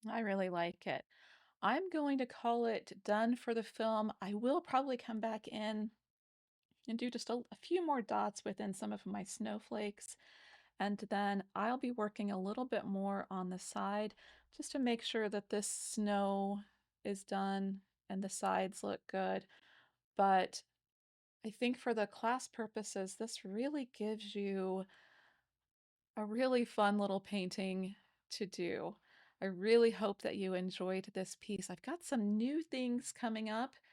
I really like it. I'm going to call it done for the film. I will probably come back in and do just a few more dots within some of my snowflakes. And then I'll be working a little bit more on the side just to make sure that this snow is done and the sides look good. But I think for the class purposes, this really gives you a really fun little painting to do. I really hope that you enjoyed this piece. I've got some new things coming up